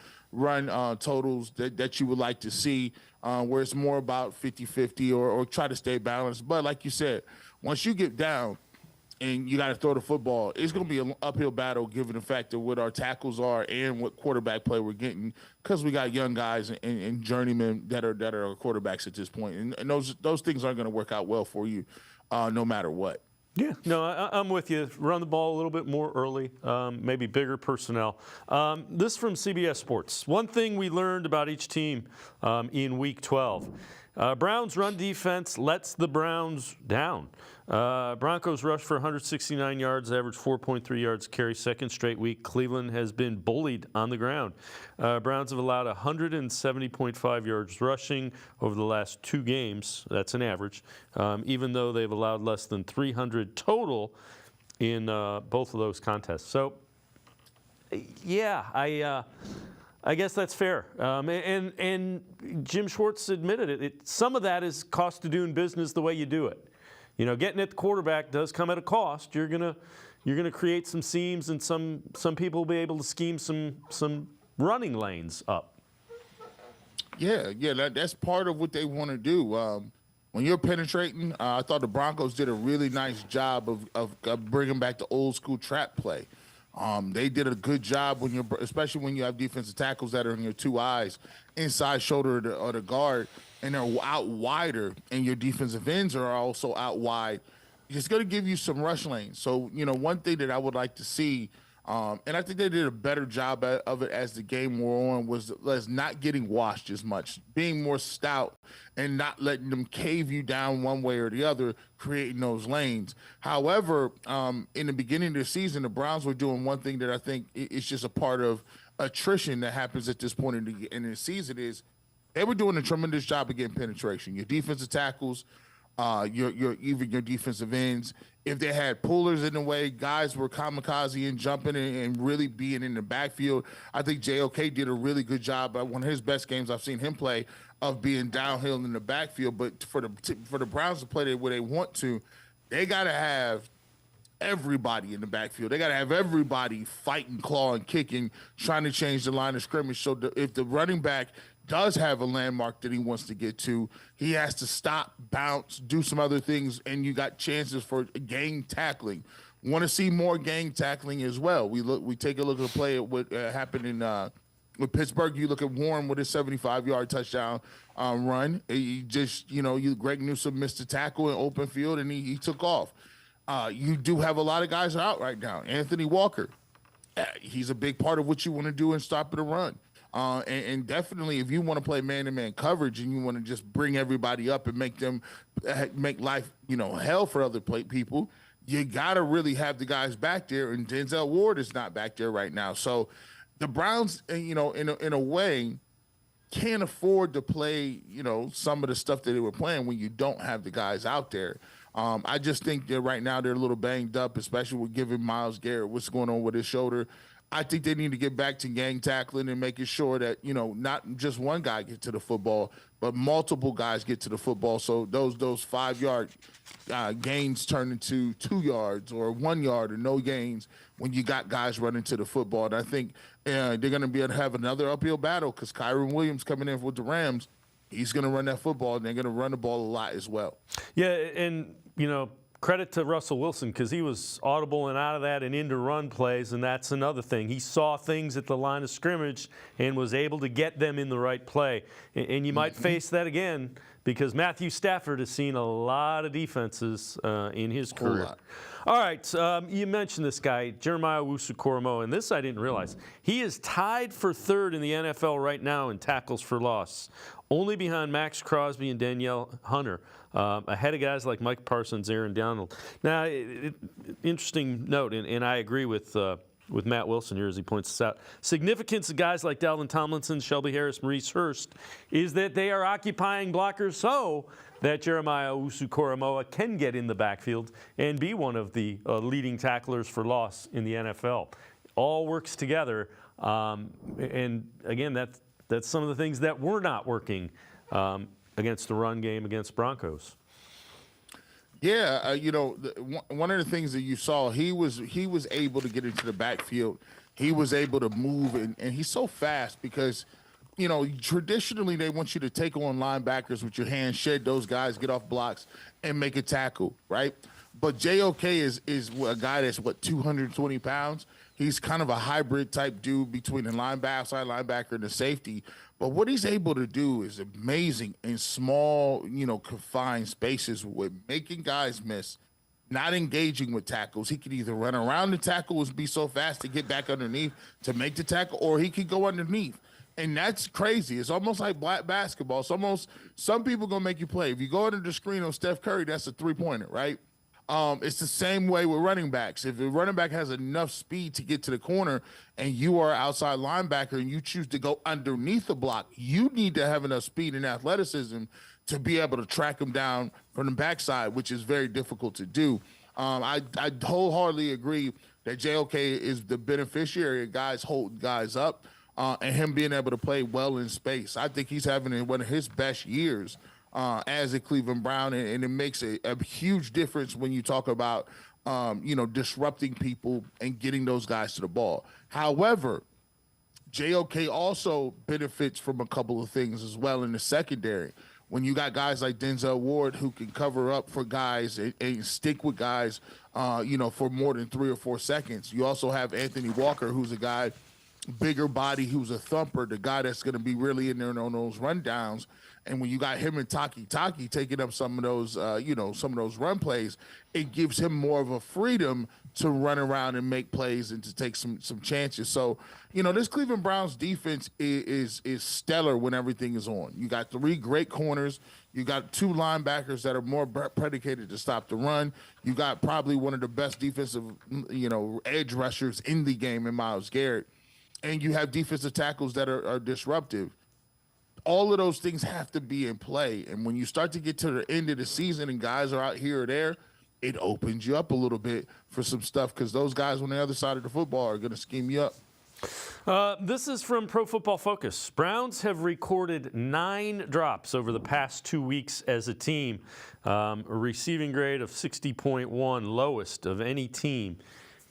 totals that you would like to see, where it's more about 50-50 or try to stay balanced. But like you said, once you get down, and you got to throw the football, it's going to be an uphill battle given the fact that what our tackles are and what quarterback play we're getting, because we got young guys and journeymen that are quarterbacks at this point. And those things aren't going to work out well for you no matter what. Yeah, no, I'm with you. Run the ball a little bit more early, maybe bigger personnel. This from CBS Sports. One thing we learned about each team in Week 12. Browns' run defense lets the Browns down. Broncos rushed for 169 yards, averaged 4.3 yards carry. Second straight week, Cleveland has been bullied on the ground. Browns have allowed 170.5 yards rushing over the last 2 games. That's an average, even though they've allowed less than 300 total in both of those contests. So, yeah, I guess that's fair. And Jim Schwartz admitted it. Some of that is cost of doing business the way you do it. Getting at the quarterback does come at a cost. You're gonna create some seams, and some people will be able to scheme some running lanes up. Yeah, that's part of what they want to do. When you're penetrating, I thought the Broncos did a really nice job of bringing back the old school trap play. They did a good job especially when you have defensive tackles that are in your 2 eyes, inside shoulder or the guard, and they're out wider, and your defensive ends are also out wide. It's going to give you some rush lanes. So, one thing that I would like to see, and I think they did a better job of it as the game wore on, was not getting washed as much, being more stout and not letting them cave you down one way or the other, creating those lanes. However, in the beginning of the season, the Browns were doing one thing that I think is just a part of attrition that happens at this point in the season is they were doing a tremendous job of getting penetration. Your defensive tackles, even your defensive ends. If they had pullers in the way, guys were kamikaze and jumping and really being in the backfield. I think JOK did a really good job. One of his best games I've seen him play of being downhill in the backfield. But for the Browns to play the way they want to, they got to have everybody in the backfield. They got to have everybody fighting, clawing, kicking, trying to change the line of scrimmage. So if the running back does have a landmark that he wants to get to, he has to stop, bounce, do some other things, and you got chances for gang tackling. Want to see more gang tackling as well. We take a look at the play at what happened in with Pittsburgh. You look at Warren with his 75-yard touchdown run. He just, Greg Newsome missed a tackle in open field, and he took off. You do have a lot of guys out right now. Anthony Walker, he's a big part of what you want to do in stopping the run. And definitely, if you want to play man-to-man coverage and you want to just bring everybody up and make life, hell for other people, you got to really have the guys back there. And Denzel Ward is not back there right now. So the Browns, in a way, can't afford to play, some of the stuff that they were playing when you don't have the guys out there. I just think that right now they're a little banged up, especially with giving Myles Garrett what's going on with his shoulder. I think they need to get back to gang tackling and making sure that, not just one guy gets to the football, but multiple guys get to the football. So those 5-yard gains turn into 2 yards or 1 yard or no gains when you got guys running to the football. And I think they're going to be able to have another uphill battle because Kyron Williams coming in with the Rams, he's going to run that football, and they're going to run the ball a lot as well. Yeah, and, credit to Russell Wilson because he was audible and out of that and into run plays, and that's another thing. He saw things at the line of scrimmage and was able to get them in the right play. And you might face that again because Matthew Stafford has seen a lot of defenses in his career. All right, you mentioned this guy, Jeremiah Owusu-Koramoah, and this I didn't realize. He is tied for third in the NFL right now in tackles for loss, only behind Max Crosby and Danielle Hunter, ahead of guys like Mike Parsons, Aaron Donald. Now, interesting note, and I agree with Matt Wilson here as he points this out. Significance of guys like Dalvin Tomlinson, Shelby Harris, Maurice Hurst is that they are occupying blockers so that Jeremiah Owusu-Koramoah can get in the backfield and be one of the leading tacklers for loss in the NFL. All works together, and again, that's some of the things that were not working against the run game against Broncos. Yeah, one of the things that you saw, he was able to get into the backfield. He was able to move, and he's so fast because, traditionally they want you to take on linebackers with your hands, shed those guys, get off blocks, and make a tackle, right? But JOK is a guy that's, 220 pounds? He's kind of a hybrid type dude between the outside linebacker and the safety. But what he's able to do is amazing in small, confined spaces with making guys miss, not engaging with tackles. He could either run around the tackle and be so fast to get back underneath to make the tackle, or he could go underneath. And that's crazy. It's almost like black basketball. It's almost, some people going to make you play. If you go under the screen on Steph Curry, that's a three-pointer, right? It's the same way with running backs. If the running back has enough speed to get to the corner and you are an outside linebacker and you choose to go underneath the block, you need to have enough speed and athleticism to be able to track them down from the backside, which is very difficult to do. I wholeheartily agree that JOK is the beneficiary of guys holding guys up and him being able to play well in space. I think he's having one of his best years as a Cleveland Brown, and it makes a huge difference when you talk about, disrupting people and getting those guys to the ball. However, JOK also benefits from a couple of things as well in the secondary. When you got guys like Denzel Ward who can cover up for guys and stick with guys, for more than 3 or 4 seconds. You also have Anthony Walker, who's a guy, bigger body, who's a thumper, the guy that's going to be really in there on those rundowns. And when you got him and Taki taking up some of those, some of those run plays, it gives him more of a freedom to run around and make plays and to take some chances. So, this Cleveland Browns defense is stellar when everything is on. You got 3 great corners. You got 2 linebackers that are more predicated to stop the run. You got probably one of the best defensive, edge rushers in the game in Myles Garrett. And you have defensive tackles that are disruptive. All of those things have to be in play. And when you start to get to the end of the season and guys are out here or there, it opens you up a little bit for some stuff because those guys on the other side of the football are going to scheme you up. This is from Pro Football Focus. Browns have recorded 9 drops over the past 2 weeks as a team. A receiving grade of 60.1, lowest of any team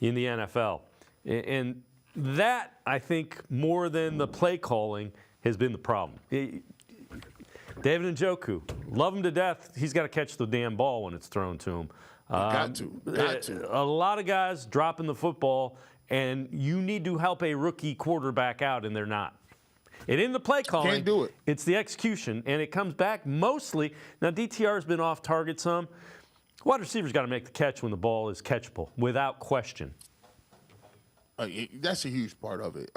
in the NFL. And that, I think, more than the play calling, has been the problem. David Njoku, love him to death. He's got to catch the damn ball when it's thrown to him. Got to. A lot of guys dropping the football, and you need to help a rookie quarterback out, and they're not. And in the play calling, Can't do it. It's the execution, and it comes back mostly. Now, DTR has been off target some. Wide receivers got to make the catch when the ball is catchable, without question. That's a huge part of it.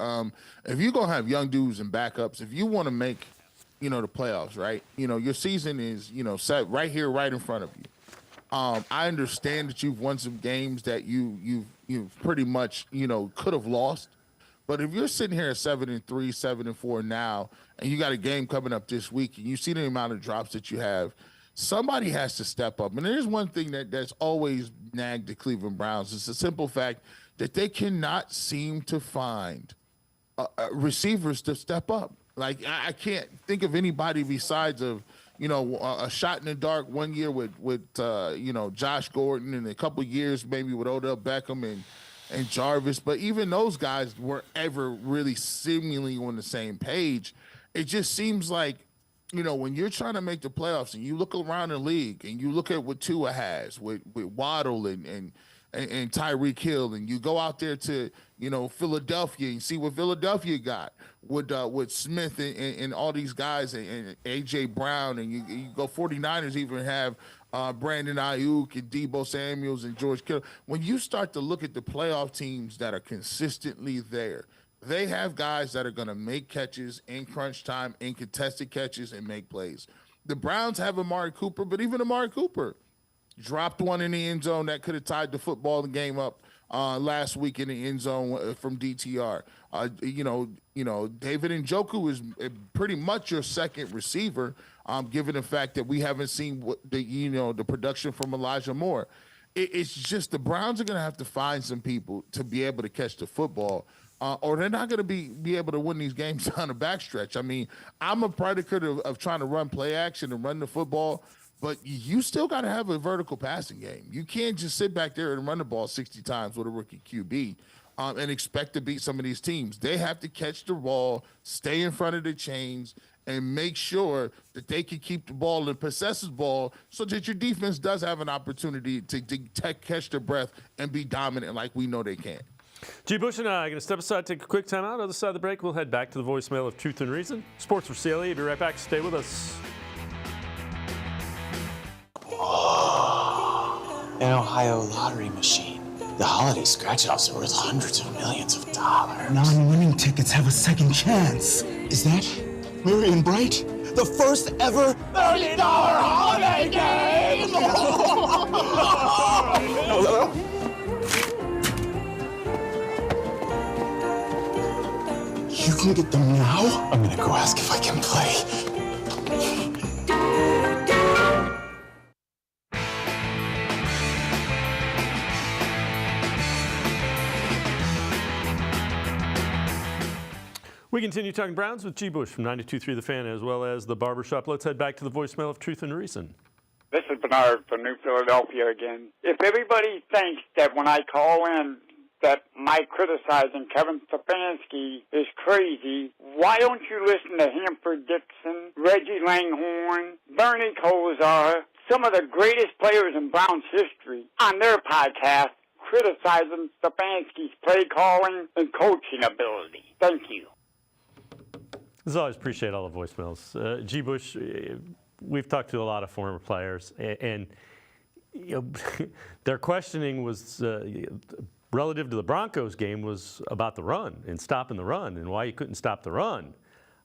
If you're going to have young dudes and backups, if you want to make, the playoffs, right? Your season is, set right here, right in front of you. I understand that you've won some games that you've pretty much, could have lost. But if you're sitting here at 7-3, 7-4 now, and you got a game coming up this week, and you see the amount of drops that you have, somebody has to step up. And there's one thing that's always nagged the Cleveland Browns. It's the simple fact that they cannot seem to find receivers to step up. Like, I can't think of anybody besides a shot in the dark one year with Josh Gordon, and a couple years maybe with Odell Beckham and Jarvis. But even those guys weren't ever really seemingly on the same page. It just seems like, when you're trying to make the playoffs and you look around the league and you look at what Tua has with Waddle and Tyreek Hill, and you go out there to, Philadelphia and see what Philadelphia got with Smith and all these guys and A.J. Brown, and you go 49ers even have Brandon Ayuk and Deebo Samuels and George Kittle. When you start to look at the playoff teams that are consistently there, they have guys that are going to make catches in crunch time, in contested catches, and make plays. The Browns have Amari Cooper, but even Amari Cooper dropped one in the end zone that could have tied the football the game up last week in the end zone from DTR. David Njoku is pretty much your second receiver, given the fact that we haven't seen the production from Elijah Moore. It's just the Browns are going to have to find some people to be able to catch the football, or they're not going to be able to win these games down the backstretch. I mean, I'm a predicate of trying to run play action and run the football, but you still got to have a vertical passing game. You can't just sit back there and run the ball 60 times with a rookie QB and expect to beat some of these teams. They have to catch the ball, stay in front of the chains, and make sure that they can keep the ball and possess the ball so that your defense does have an opportunity to catch their breath and be dominant like we know they can. G. Bush and I are going to step aside, take a quick timeout. Other side of the break, we'll head back to the voicemail of Truth and Reason. Sports4CLE. Be right back. Stay with us. An Ohio lottery machine. The holiday scratch-offs are worth hundreds of millions of dollars. Non-winning tickets have a second chance. Is that Marion Bright? The first ever $1 million holiday game! Hello? You can get them now? I'm gonna go ask if I can play. We continue talking Browns with G. Bush from 92.3 The Fan, as well as the Barbershop. Let's head back to the voicemail of Truth and Reason. This is Bernard from New Philadelphia again. If everybody thinks that when I call in that my criticizing Kevin Stefanski is crazy, why don't you listen to Hanford Dixon, Reggie Langhorne, Bernie Kosar, some of the greatest players in Browns history, on their podcast criticizing Stefanski's play calling and coaching ability? Thank you. As always, appreciate all the voicemails. G. Bush, we've talked to a lot of former players, and their questioning was relative to the Broncos game was about the run and stopping the run and why you couldn't stop the run.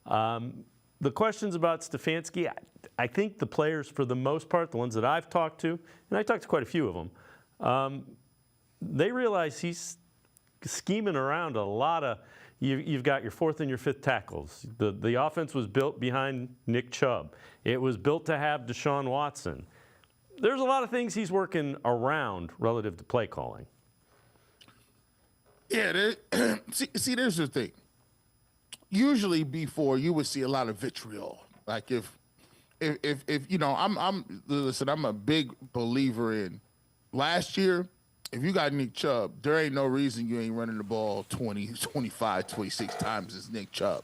The questions about Stefanski, I think the players, for the most part, the ones that I've talked to, and I talked to quite a few of them, they realize he's scheming around a lot of. You've got your fourth and your fifth tackles. The offense was built behind Nick Chubb. It was built to have Deshaun Watson. There's a lot of things he's working around relative to play calling. Yeah, see, there's the thing. usually before you would see a lot of vitriol. Like if you know, I'm a big believer in last year. If you got Nick Chubb, there ain't no reason you ain't running the ball 20, 25, 26 times as Nick Chubb.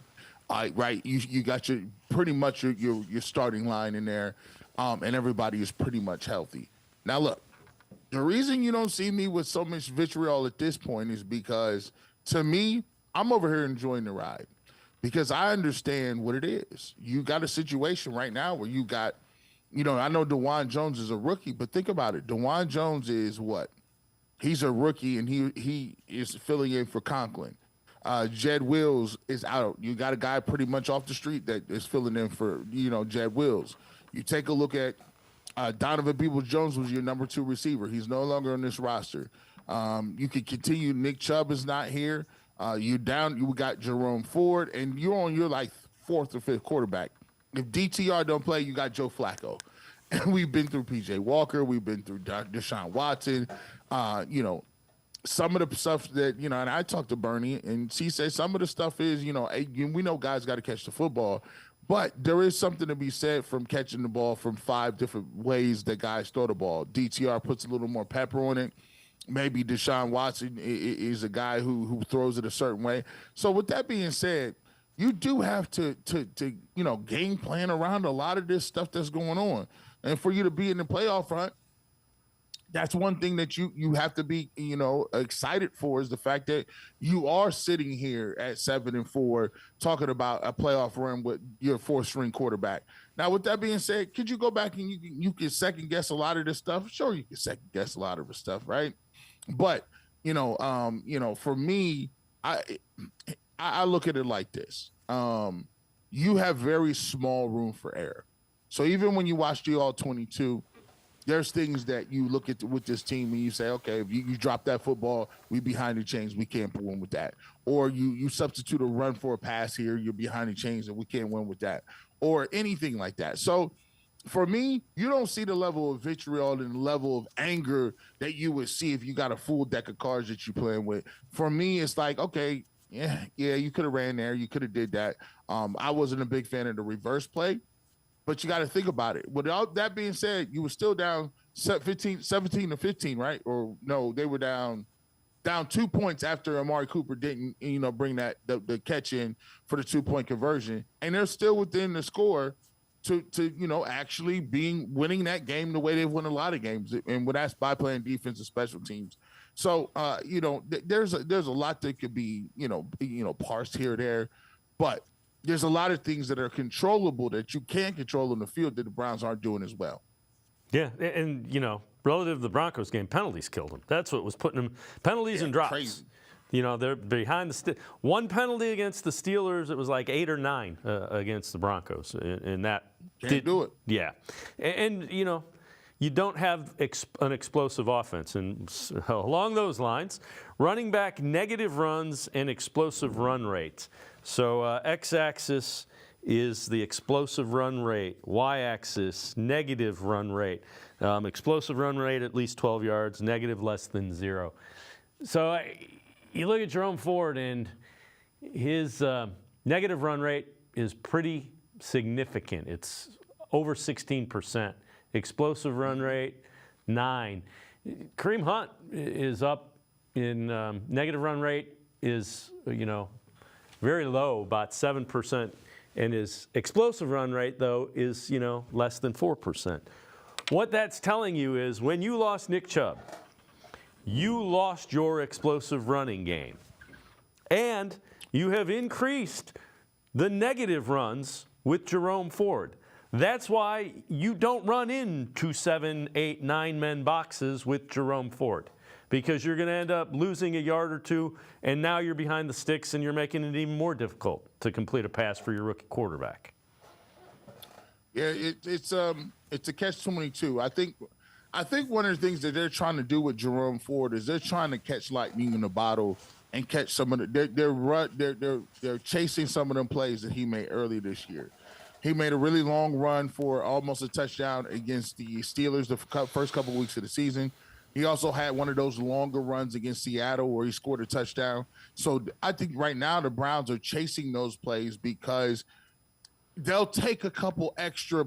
Right? You got your pretty much your starting line in there, and everybody is pretty much healthy. Now look, the reason you don't see me with so much vitriol at this point is because, to me, I'm over here enjoying the ride because I understand what it is. You got a situation right now where you got, you know, I know DeJuan Jones is a rookie, but think about it. DeJuan Jones is what? He's a rookie, and he is filling in for Conklin. Jed Wills is out. You got a guy pretty much off the street that is filling in for, you know, Jed Wills. You take a look at Donovan Peoples-Jones was your number 2 receiver. He's no longer on this roster. You can continue. Nick Chubb is not here. You got Jerome Ford, and you're on your like 4th or 5th quarterback. If DTR don't play, you got Joe Flacco. And we've been through PJ Walker. We've been through Deshaun Watson. You know, some of the stuff that, you know, and I talked to Bernie, and she said some of the stuff is, you know, we know guys got to catch the football, but there is something to be said from catching the ball from 5 different ways that guys throw the ball. DTR puts a little more pepper on it. Maybe Deshaun Watson is a guy who throws it a certain way. So with that being said, you do have to you know, game plan around a lot of this stuff that's going on. And for you to be in the playoff hunt, that's one thing that you have to be, you know, excited for, is the fact that you are sitting here at 7-4 talking about a playoff run with your 4th-string quarterback. Now, with that being said, could you go back and you can second guess a lot of this stuff? Sure, you can second guess a lot of the stuff, right? But you know, for me, I look at it like this: you have very small room for error. So even when you watch the All-22, there's things that you look at with this team and you say, okay, if you drop that football, we behind the chains, we can't win with that. Or you substitute a run for a pass here, you're behind the chains and we can't win with that. Or anything like that. So for me, you don't see the level of vitriol and the level of anger that you would see if you got a full deck of cards that you're playing with. For me, it's like, okay, yeah, you could have ran there, you could have did that. I wasn't a big fan of the reverse play. But you got to think about it. Without that being said, you were still down 17-15, right? Or no, they were down 2 points after Amari Cooper didn't, you know, bring that the catch in for the 2-point conversion, and they're still within the score to you know, actually winning that game the way they've won a lot of games, and that's by playing defense and special teams. So you know, there's a lot that could be you know parsed here or there, but there's a lot of things that are controllable that you can't control in the field that the Browns aren't doing as well. Yeah, and, you know, relative to the Broncos game, penalties killed them. That's what was putting them – penalties and drops. Crazy. You know, they're behind the one penalty against the Steelers, it was like 8 or 9 against the Broncos. And that – Can't do it. Yeah. And, you know, you don't have an explosive offense. And along those lines, running back negative runs and explosive run rates. So x-axis is the explosive run rate, y-axis negative run rate. Explosive run rate at least 12 yards, negative less than 0. So you look at Jerome Ford, and his negative run rate is pretty significant. It's over 16%. Explosive run rate, 9. Kareem Hunt is up in negative run rate is, you know, very low, about 7%, and his explosive run rate, though, is, you know, less than 4%. What that's telling you is when you lost Nick Chubb, you lost your explosive running game, and you have increased the negative runs with Jerome Ford. That's why you don't run into 7, 8, 9 men boxes with Jerome Ford, because you're going to end up losing a yard or two, and now you're behind the sticks and you're making it even more difficult to complete a pass for your rookie quarterback. Yeah, it's a catch-22. I think one of the things that they're trying to do with Jerome Ford is they're trying to catch lightning in the bottle and catch some of the they're chasing some of them plays that he made early this year. He made a really long run for almost a touchdown against the Steelers the first couple weeks of the season. He also had one of those longer runs against Seattle where he scored a touchdown. So I think right now the Browns are chasing those plays because they'll take a couple extra,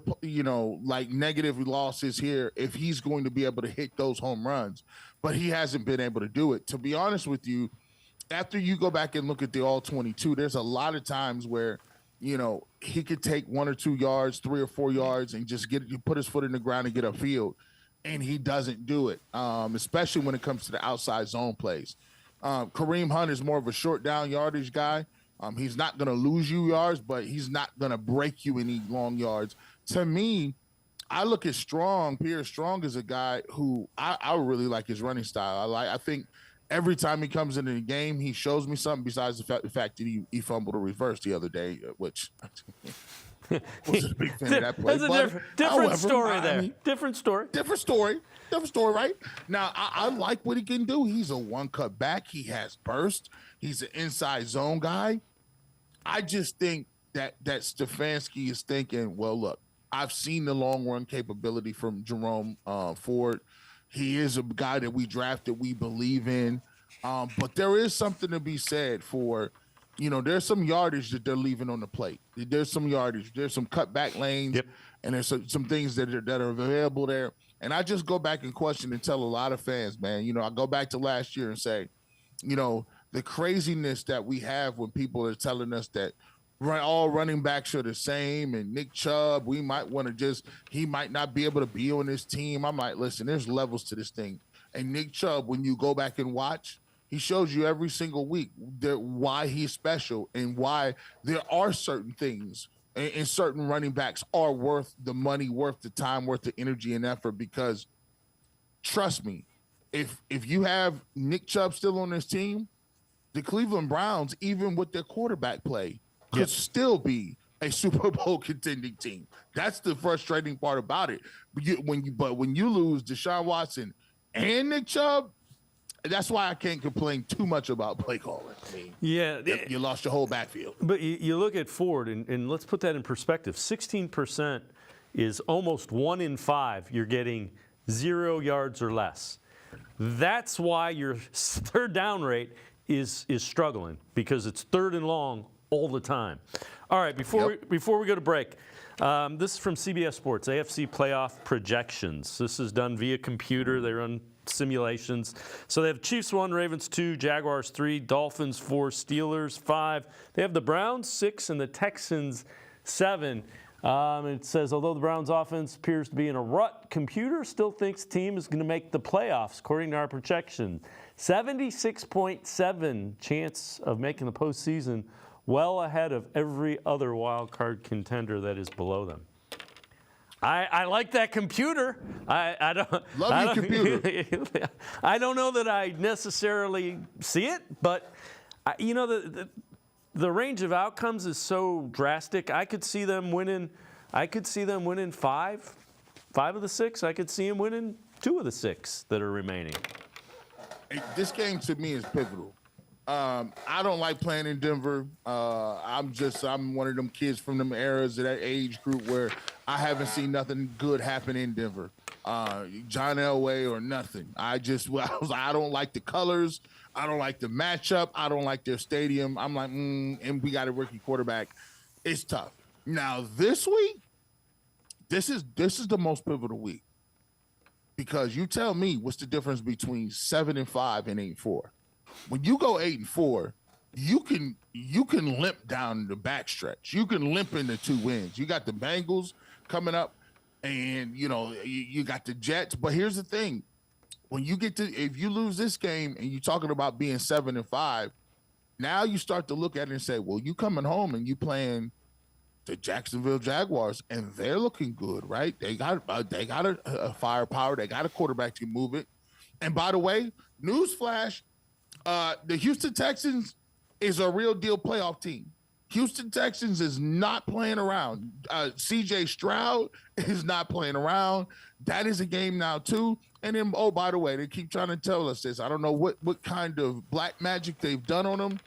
like negative losses here if he's going to be able to hit those home runs. But he hasn't been able to do it. To be honest with you, after you go back and look at the all-22, there's a lot of times where, he could take 1 or 2 yards, 3 or 4 yards, and just put his foot in the ground and get upfield. And he doesn't do it, especially when it comes to the outside zone plays. Kareem Hunt is more of a short down yardage guy. He's not going to lose you yards, but he's not going to break you any long yards. To me, I look at Pierre Strong as a guy who I really like his running style. I think every time he comes into the game, he shows me something besides the fact that he fumbled a reverse the other day, which wasn't a big fan of that play. That's a different story there. Different story, right? Now, I like what he can do. He's a one-cut back. He has burst. He's an inside zone guy. I just think that Stefanski is thinking, well, look, I've seen the long-run capability from Jerome Ford. He is a guy that we drafted, we believe in. But there is something to be said for, there's some yardage that they're leaving on the plate. There's some yardage. There's some cutback lanes, and there's some things that are available there. And I just go back and question and tell a lot of fans, man, I go back to last year and say, the craziness that we have when people are telling us that all running backs are the same, and Nick Chubb, we might want to he might not be able to be on this team. I'm like, listen, there's levels to this thing. And Nick Chubb, when you go back and watch, he shows you every single week why he's special and why there are certain things and certain running backs are worth the money, worth the time, worth the energy and effort. Because trust me, if you have Nick Chubb still on this team, the Cleveland Browns, even with their quarterback play, could still be a Super Bowl contending team. That's the frustrating part about it. But when you lose Deshaun Watson and Nick Chubb, that's why I can't complain too much about play calling. I mean, you lost your whole backfield. But you look at Ford, and let's put that in perspective. 16% is almost 1 in 5. You're getting 0 yards or less. That's why your third down rate is struggling, because it's third and long all the time. All right, before we go to break, this is from CBS Sports, AFC playoff projections. This is done via computer. They run simulations. So they have Chiefs 1, Ravens 2, Jaguars 3, Dolphins 4, Steelers 5. They have the Browns 6 and the Texans 7. It says, although the Browns offense appears to be in a rut, computer still thinks the team is going to make the playoffs, according to our projection. 76.7 chance of making the postseason, well ahead of every other wild card contender that is below them. I like that computer. I don't love your computer. I don't know that I necessarily see it, but the range of outcomes is so drastic. I could see them winning. 5 of the 6. I could see them winning 2 of the 6 that are remaining. This game to me is pivotal. I don't like playing in Denver. I'm one of them kids from them eras of that age group where I haven't seen nothing good happen in Denver. John Elway or nothing. I don't like the colors. I don't like the matchup. I don't like their stadium. I'm like, and we got a rookie quarterback. It's tough. Now this week, this is the most pivotal week, because you tell me what's the difference between 7-5 and 8-4. When you go 8-4, you can limp down the backstretch. You can limp into 2 wins. You got the Bengals coming up, and you got the Jets. But here's the thing: when you if you lose this game and you're talking about being 7-5, now you start to look at it and say, well, you coming home and you playing the Jacksonville Jaguars, and they're looking good, right? They got a firepower. They got a quarterback to move it. And by the way, newsflash. The Houston Texans is a real deal playoff team. Houston Texans is not playing around. C.J. Stroud is not playing around. That is a game now, too. And then, oh, by the way, they keep trying to tell us this. I don't know what kind of black magic they've done on them,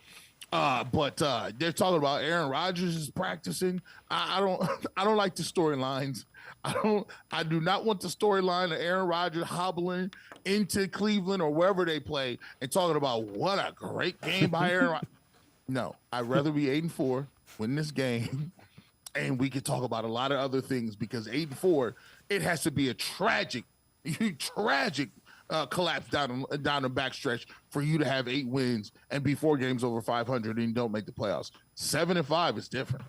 but they're talking about Aaron Rodgers is practicing. I don't like the storylines. I do not want the storyline of Aaron Rodgers hobbling into Cleveland or wherever they play and talking about what a great game by Aaron Rodgers. No, I'd rather be 8-4, win this game, and we could talk about a lot of other things because 8-4, it has to be a tragic collapse down the backstretch for you to have 8 wins and be 4 games over 500 and you don't make the playoffs. 7-5 is different.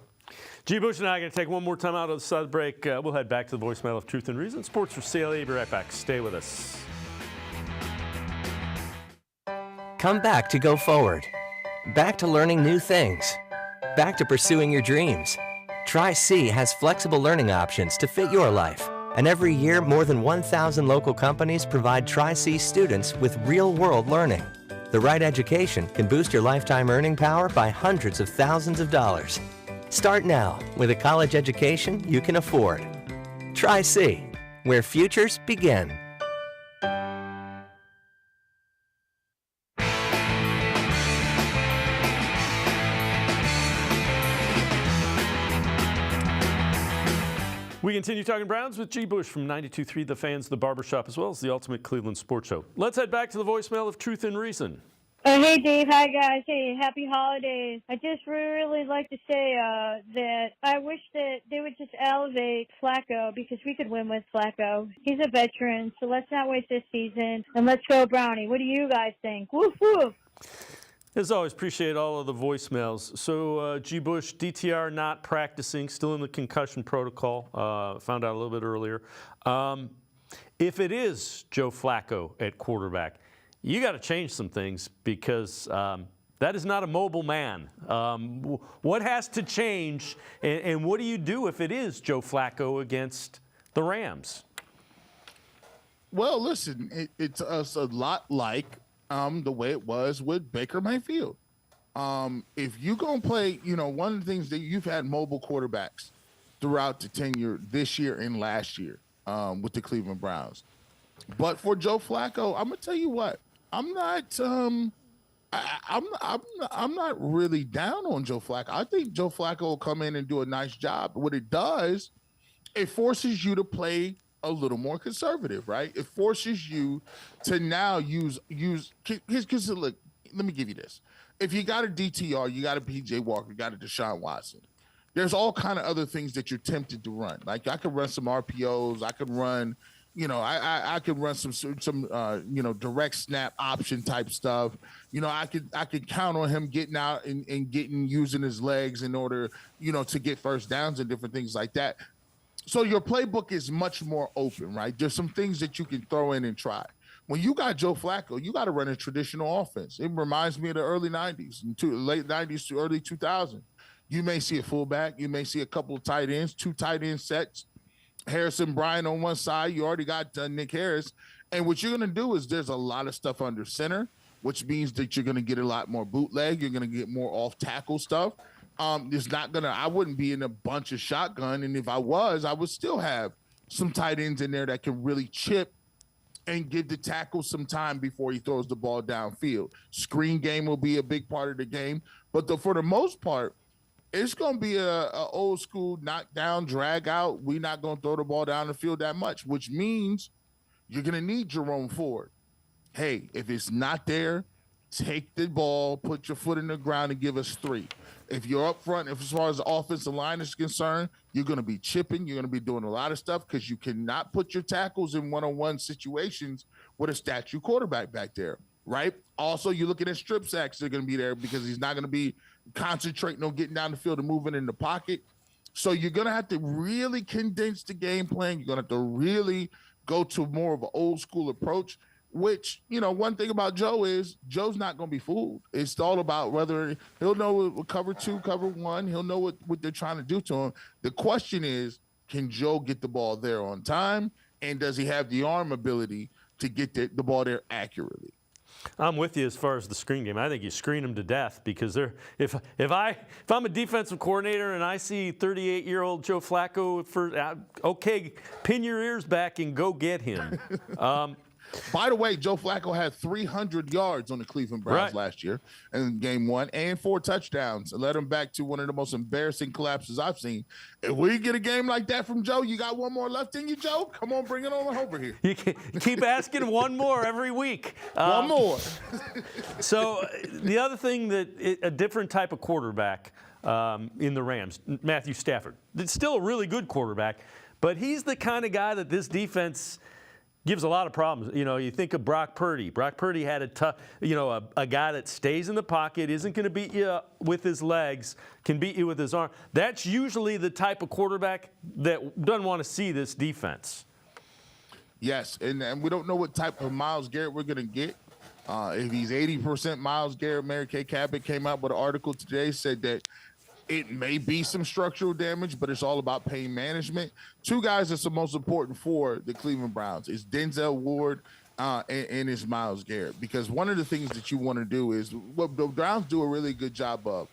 G. Bush and I are going to take one more time out of the side break. We'll head back to the voicemail of Truth and Reason. Sports for CLE. Be right back. Stay with us. Come back to go forward. Back to learning new things. Back to pursuing your dreams. Tri-C has flexible learning options to fit your life. And every year, more than 1,000 local companies provide Tri-C students with real-world learning. The right education can boost your lifetime earning power by hundreds of thousands of dollars. Start now with a college education you can afford. Tri-C, where futures begin. We continue talking Browns with G. Bush from 92.3 The Fans, The Barbershop, as well as the Ultimate Cleveland Sports Show. Let's head back to the voicemail of Truth and Reason. Hey, Dave. Hi, guys. Hey, happy holidays. I just really like to say that I wish that they would just elevate Flacco because we could win with Flacco. He's a veteran, so let's not waste this season. And let's go, Brownie. What do you guys think? Woof, woof. As always, appreciate all of the voicemails. So, G. Bush, DTR not practicing, still in the concussion protocol. Found out a little bit earlier. If it is Joe Flacco at quarterback, you got to change some things because that is not a mobile man. What has to change, and what do you do if it is Joe Flacco against the Rams? Well, listen, it's a lot like the way it was with Baker Mayfield. If you're going to play, one of the things that you've had mobile quarterbacks throughout the tenure this year and last year with the Cleveland Browns. But for Joe Flacco, I'm going to tell you what, I'm not really down on Joe Flacco. I think Joe Flacco will come in and do a nice job. What it does, it forces you to play a little more conservative, right? It forces you to now use because look, let me give you this. If you got a DTR, you got a PJ Walker, you got a Deshaun Watson. There's all kind of other things that you're tempted to run. Like I could run some RPOs, I could run, I could run some direct snap option type stuff. I could count on him getting out and using his legs in order, to get first downs and different things like that. So your playbook is much more open, right? There's some things that you can throw in and try. When you got Joe Flacco, you got to run a traditional offense. It reminds me of the early 90s, late 90s to early 2000s. You may see a fullback. You may see a couple of tight ends, 2 tight end sets. Harrison Bryant on one side. You already got Nick Harris. And what you're going to do is there's a lot of stuff under center, which means that you're going to get a lot more bootleg. You're going to get more off-tackle stuff. I wouldn't be in a bunch of shotgun. And if I was, I would still have some tight ends in there that can really chip and give the tackle some time before he throws the ball downfield. Screen game will be a big part of the game. But for the most part, it's going to be a old school knockdown, drag out. We're not going to throw the ball down the field that much, which means you're going to need Jerome Ford. Hey, if it's not there, take the ball, put your foot in the ground and give us 3. If you're up front, as far as the offensive line is concerned, you're going to be chipping. You're going to be doing a lot of stuff because you cannot put your tackles in one-on-one situations with a statue quarterback back there, right? Also, you're looking at strip sacks. They're going to be there because he's not going to be concentrating on getting down the field and moving in the pocket. So you're going to have to really condense the game plan. You're going to have to really go to more of an old school approach. Which, one thing about Joe is Joe's not going to be fooled. It's all about whether he'll know what cover 2, cover 1. He'll know what they're trying to do to him. The question is, can Joe get the ball there on time? And does he have the arm ability to get the ball there accurately? I'm with you as far as the screen game. I think you screen them to death because if I'm a defensive coordinator and I see 38-year-old Joe Flacco, okay, pin your ears back and go get him. By the way, Joe Flacco had 300 yards on the Cleveland Browns last year in game 1 and 4 touchdowns. It led him back to one of the most embarrassing collapses I've seen. If we get a game like that from Joe, you got one more left in you, Joe? Come on, bring it on over here. You keep asking one more every week. One more. So the other thing a different type of quarterback in the Rams, Matthew Stafford. It's still a really good quarterback, but he's the kind of guy that this defense gives a lot of problems. You know, you think of Brock Purdy. Brock Purdy had a tough, a guy that stays in the pocket, isn't going to beat you with his legs, can beat you with his arm. That's usually the type of quarterback that doesn't want to see this defense. Yes, and we don't know what type of Myles Garrett we're going to get. If he's 80% Myles Garrett, Mary Kay Cabot came out with an article today, said that it may be some structural damage, but it's all about pain management. 2 guys that's the most important for the Cleveland Browns is Denzel Ward and is Myles Garrett. Because one of the things that you want to do is, what the Browns do a really good job of,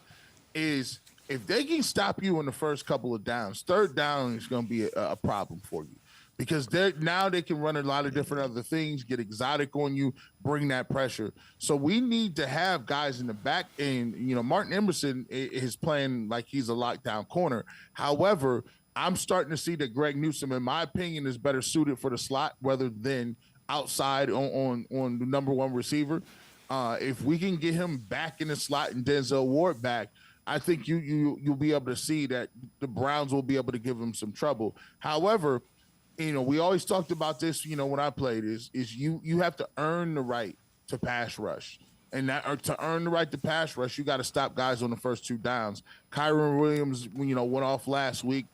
is if they can stop you in the first couple of downs, 3rd down is going to be a problem for you. Because now they can run a lot of different other things, get exotic on you, bring that pressure. So we need to have guys in the back end. Martin Emerson is playing like he's a lockdown corner. However, I'm starting to see that Greg Newsome, in my opinion, is better suited for the slot rather than outside on the number 1 receiver. If we can get him back in the slot and Denzel Ward back, I think you'll be able to see that the Browns will be able to give him some trouble. However, we always talked about this, when I played, is you have to earn the right to pass rush. And to earn the right to pass rush, you got to stop guys on the first 2 downs. Kyron Williams, went off last week.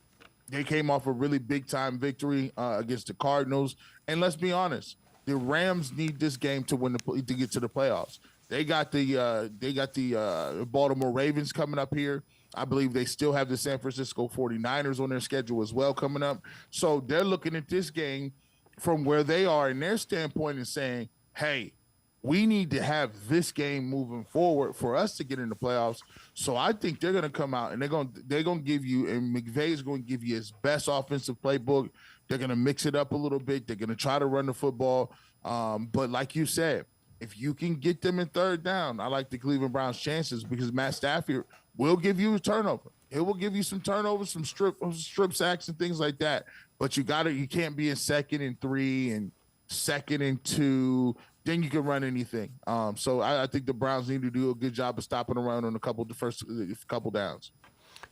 They came off a really big-time victory against the Cardinals. And let's be honest, the Rams need this game to get to the playoffs. They got the Baltimore Ravens coming up here. I believe they still have the San Francisco 49ers on their schedule as well coming up. So they're looking at this game from where they are in their standpoint and saying, hey, we need to have this game moving forward for us to get in the playoffs. So I think they're going to come out and they're going to give you, and McVay is going to give you his best offensive playbook. They're going to mix it up a little bit. They're going to try to run the football. But like you said, if you can get them in 3rd down, I like the Cleveland Browns' chances because Matt Stafford will give you a turnover. It will give you some turnovers, some strip sacks and things like that. But you can't be in 2nd and 3 and 2nd and 2. Then you can run anything. So I think the Browns need to do a good job of stopping around on the first couple downs.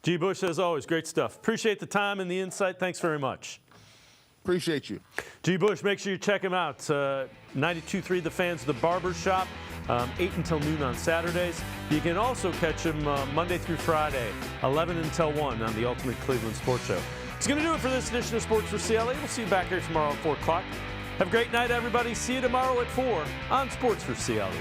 G. Bush, as always, great stuff. Appreciate the time and the insight. Thanks very much. Appreciate you. G. Bush, make sure you check him out. 92.3 The Fans, The Barber Shop, 8 until noon on Saturdays. You can also catch him Monday through Friday, 11 until 1 on the Ultimate Cleveland Sports Show. It's going to do it for this edition of Sports for CLE. We'll see you back here tomorrow at 4 o'clock. Have a great night, everybody. See you tomorrow at 4 on Sports for CLE.